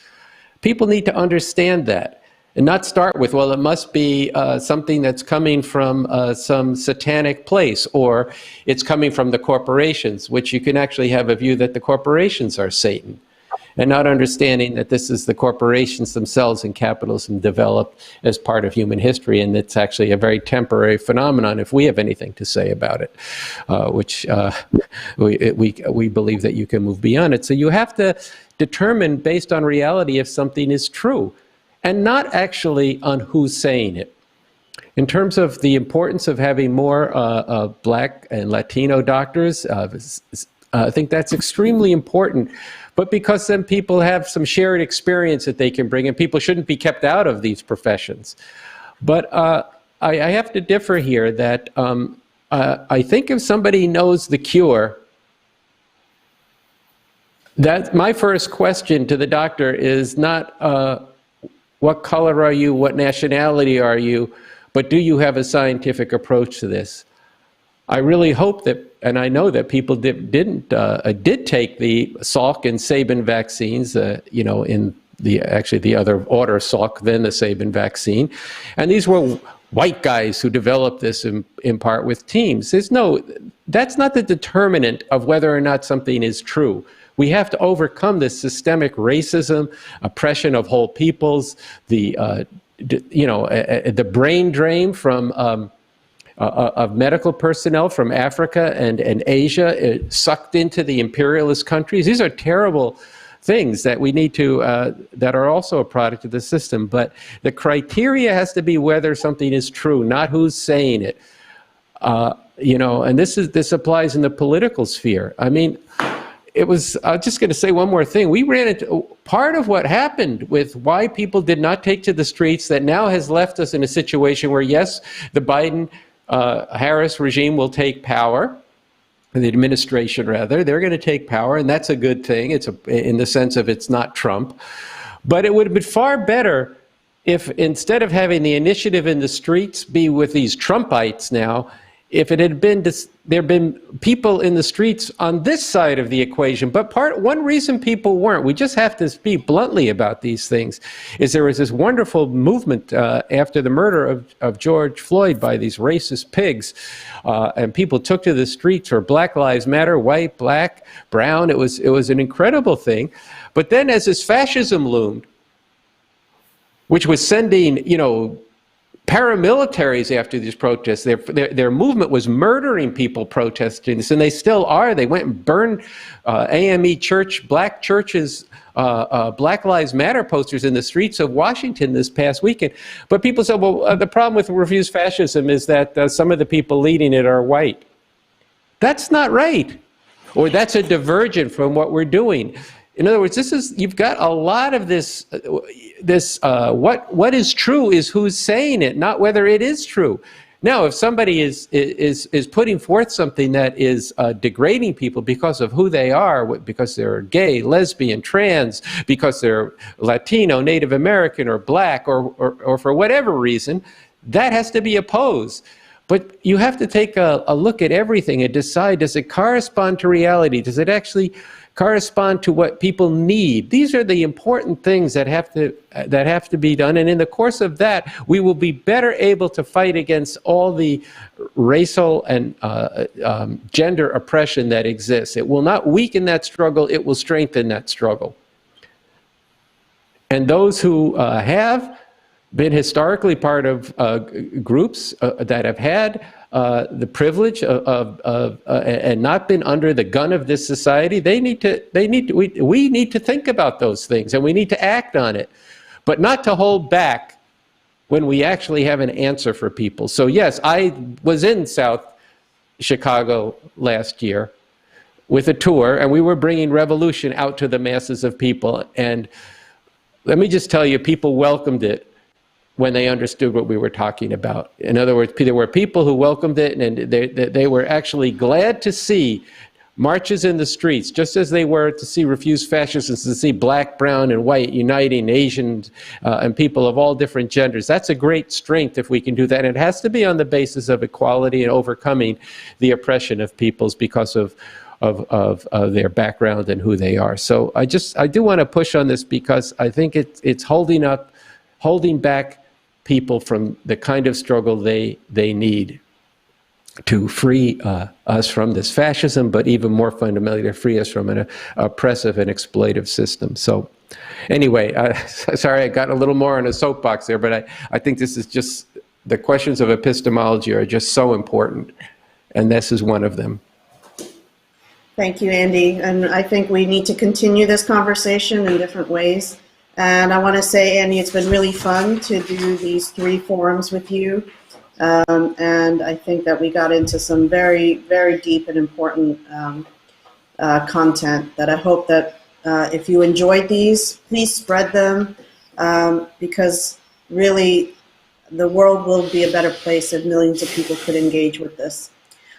People need to understand that. and not start with, well, it must be something that's coming from some satanic place, or it's coming from the corporations, which you can actually have a view that the corporations are Satan, and not understanding that this is the corporations themselves and capitalism developed as part of human history, and it's actually a very temporary phenomenon if we have anything to say about it, which we believe that you can move beyond it. So you have to determine based on reality if something is true, and not actually on who's saying it. In terms of the importance of having more Black and Latino doctors, I think that's extremely important, but because then people have some shared experience that they can bring, and people shouldn't be kept out of these professions. But I have to differ here that I think if somebody knows the cure, that my first question to the doctor is not what color are you, what nationality are you, but do you have a scientific approach to this? I really hope that, and I know that people did take the Salk and Sabin vaccines, in actually the other order Salk, then the Sabin vaccine, and these were white guys who developed this in part with teams. That's not the determinant of whether or not something is true. We have to overcome this systemic racism, oppression of whole peoples, the brain drain from of medical personnel from Africa and Asia sucked into the imperialist countries. These are terrible things that we need to, that are also a product of the system. But the criteria has to be whether something is true, not who's saying it. And this applies in the political sphere. I mean, I was just going to say one more thing. We ran into part of what happened with why people did not take to the streets that now has left us in a situation where, yes, the Biden-Harris regime will take power, the administration rather. They're going to take power, and that's a good thing. It's in the sense of it's not Trump. But it would have been far better if instead of having the initiative in the streets be with these Trumpites now, if it had been, there had been people in the streets on this side of the equation. But one reason people weren't, we just have to speak bluntly about these things, is there was this wonderful movement after the murder of George Floyd by these racist pigs, and people took to the streets for Black Lives Matter, white, black, brown. It was an incredible thing. But then as this fascism loomed, which was sending, paramilitaries after these protests, their movement was murdering people protesting this, and they still are. They went and burned AME church, black churches, Black Lives Matter posters in the streets of Washington this past weekend. But people said, well, the problem with refuse fascism is that some of the people leading it are white. That's not right, or that's a divergent from what we're doing. In other words, you've got a lot of this. What is true is who's saying it, not whether it is true. Now, if somebody is putting forth something that is degrading people because of who they are, because they're gay, lesbian, trans, because they're Latino, Native American, or black, or for whatever reason, that has to be opposed. But you have to take a look at everything and decide: does it correspond to reality? Does it actually correspond to what people need? These are the important things that have to be done, and in the course of that, we will be better able to fight against all the racial and gender oppression that exists. It will not weaken that struggle; it will strengthen that struggle. And those who have been historically part of groups that have had the privilege of and not been under the gun of this society, we need to think about those things, and we need to act on it, but not to hold back when we actually have an answer for people. So yes, I was in South Chicago last year with a tour, and we were bringing revolution out to the masses of people, and let me just tell you, people welcomed it when they understood what we were talking about. In other words, there were people who welcomed it, and they were actually glad to see marches in the streets, just as they were to see refuse fascism, to see black, brown, and white uniting Asians and people of all different genders. That's a great strength if we can do that. And it has to be on the basis of equality and overcoming the oppression of peoples because of their background and who they are. So I do want to push on this because I think it's holding up holding back people from the kind of struggle they need to free us from this fascism, but even more fundamentally, to free us from an oppressive and exploitive system. So anyway, sorry I got a little more on a soapbox there, but I think this is just, the questions of epistemology are just so important, and this is one of them. Thank you, Andy. And I think we need to continue this conversation in different ways. And I want to say, Andy, it's been really fun to do these 3 forums with you. And I think that we got into some very, very deep and important content that I hope that if you enjoyed these, please spread them, because really the world will be a better place if millions of people could engage with this.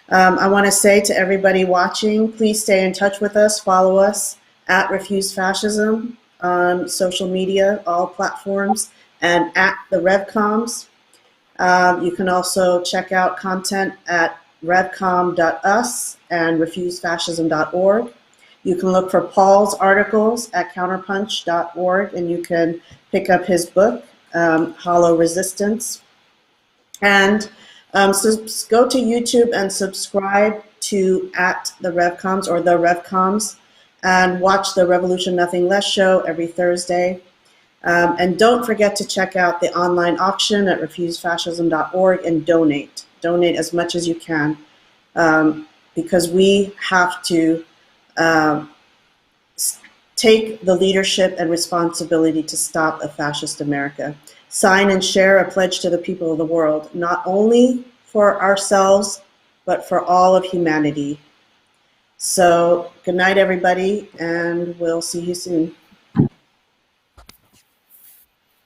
I want to say to everybody watching, please stay in touch with us. Follow us at Refuse Fascism on social media, all platforms, and at the RevComs. You can also check out content at revcom.us and refusefascism.org. You can look for Paul's articles at counterpunch.org, and you can pick up his book, Hollow Resistance. And so go to YouTube and subscribe to at the RevComs or the RevComs, and watch the Revolution Nothing Less show every Thursday. And don't forget to check out the online auction at refusefascism.org and donate. Donate as much as you can, because we have to take the leadership and responsibility to stop a fascist America. Sign and share a pledge to the people of the world, not only for ourselves, but for all of humanity. So good night, everybody, and we'll see you soon.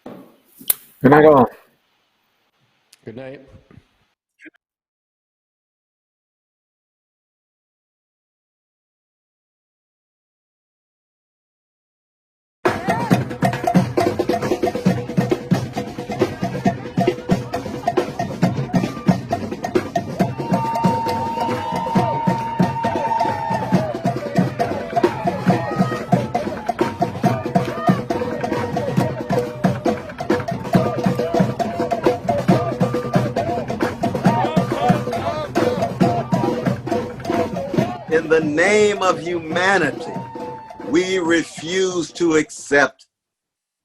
Good night, all. Good night. In the name of humanity, we refuse to accept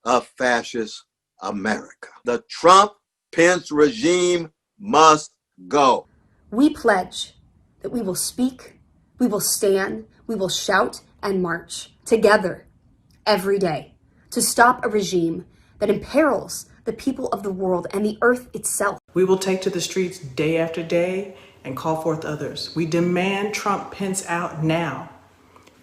a fascist America. The Trump-Pence regime must go. We pledge that we will speak, we will stand, we will shout and march together every day to stop a regime that imperils the people of the world and the earth itself. We will take to the streets day after day and call forth others. We demand Trump-Pence out now.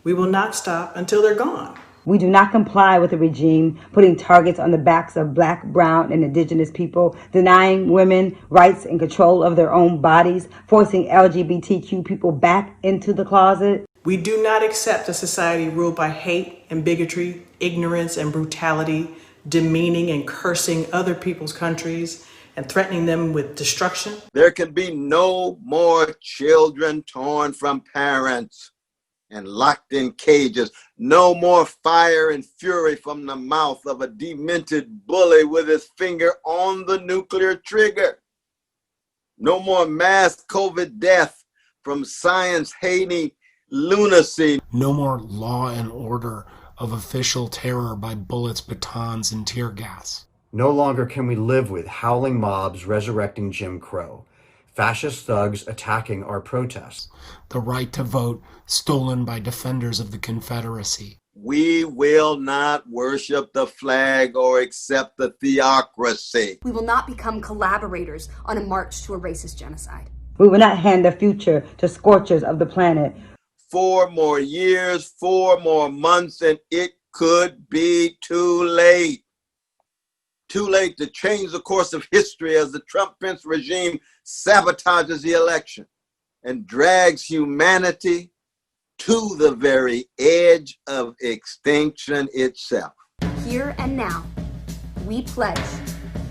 We will not stop until they're gone. We do not comply with the regime putting targets on the backs of Black, brown, and indigenous people, denying women rights and control of their own bodies, forcing LGBTQ people back into the closet. We do not accept a society ruled by hate and bigotry, ignorance and brutality, demeaning and cursing other people's countries, and threatening them with destruction. There can be no more children torn from parents and locked in cages. No more fire and fury from the mouth of a demented bully with his finger on the nuclear trigger. No more mass COVID death from science-hating lunacy. No more law and order of official terror by bullets, batons, and tear gas. No longer can we live with howling mobs resurrecting Jim Crow, fascist thugs attacking our protests. The right to vote stolen by defenders of the Confederacy. We will not worship the flag or accept the theocracy. We will not become collaborators on a march to a racist genocide. We will not hand the future to scorchers of the planet. 4 more years, 4 more months, and it could be too late. Too late to change the course of history as the Trump-Pence regime sabotages the election and drags humanity to the very edge of extinction itself. Here and now, we pledge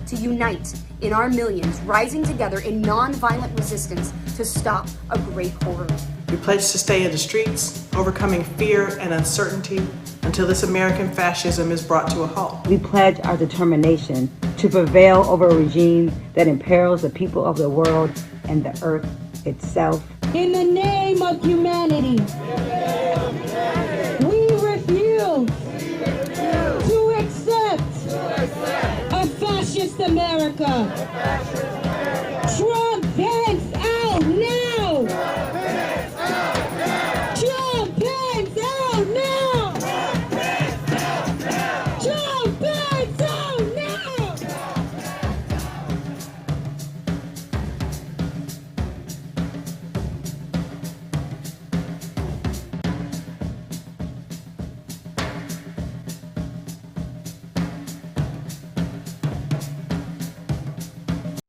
to unite in our millions, rising together in nonviolent resistance to stop a great horror. We pledge to stay in the streets, overcoming fear and uncertainty until this American fascism is brought to a halt. We pledge our determination to prevail over a regime that imperils the people of the world and the earth itself. In the name of humanity, we refuse to accept a fascist America.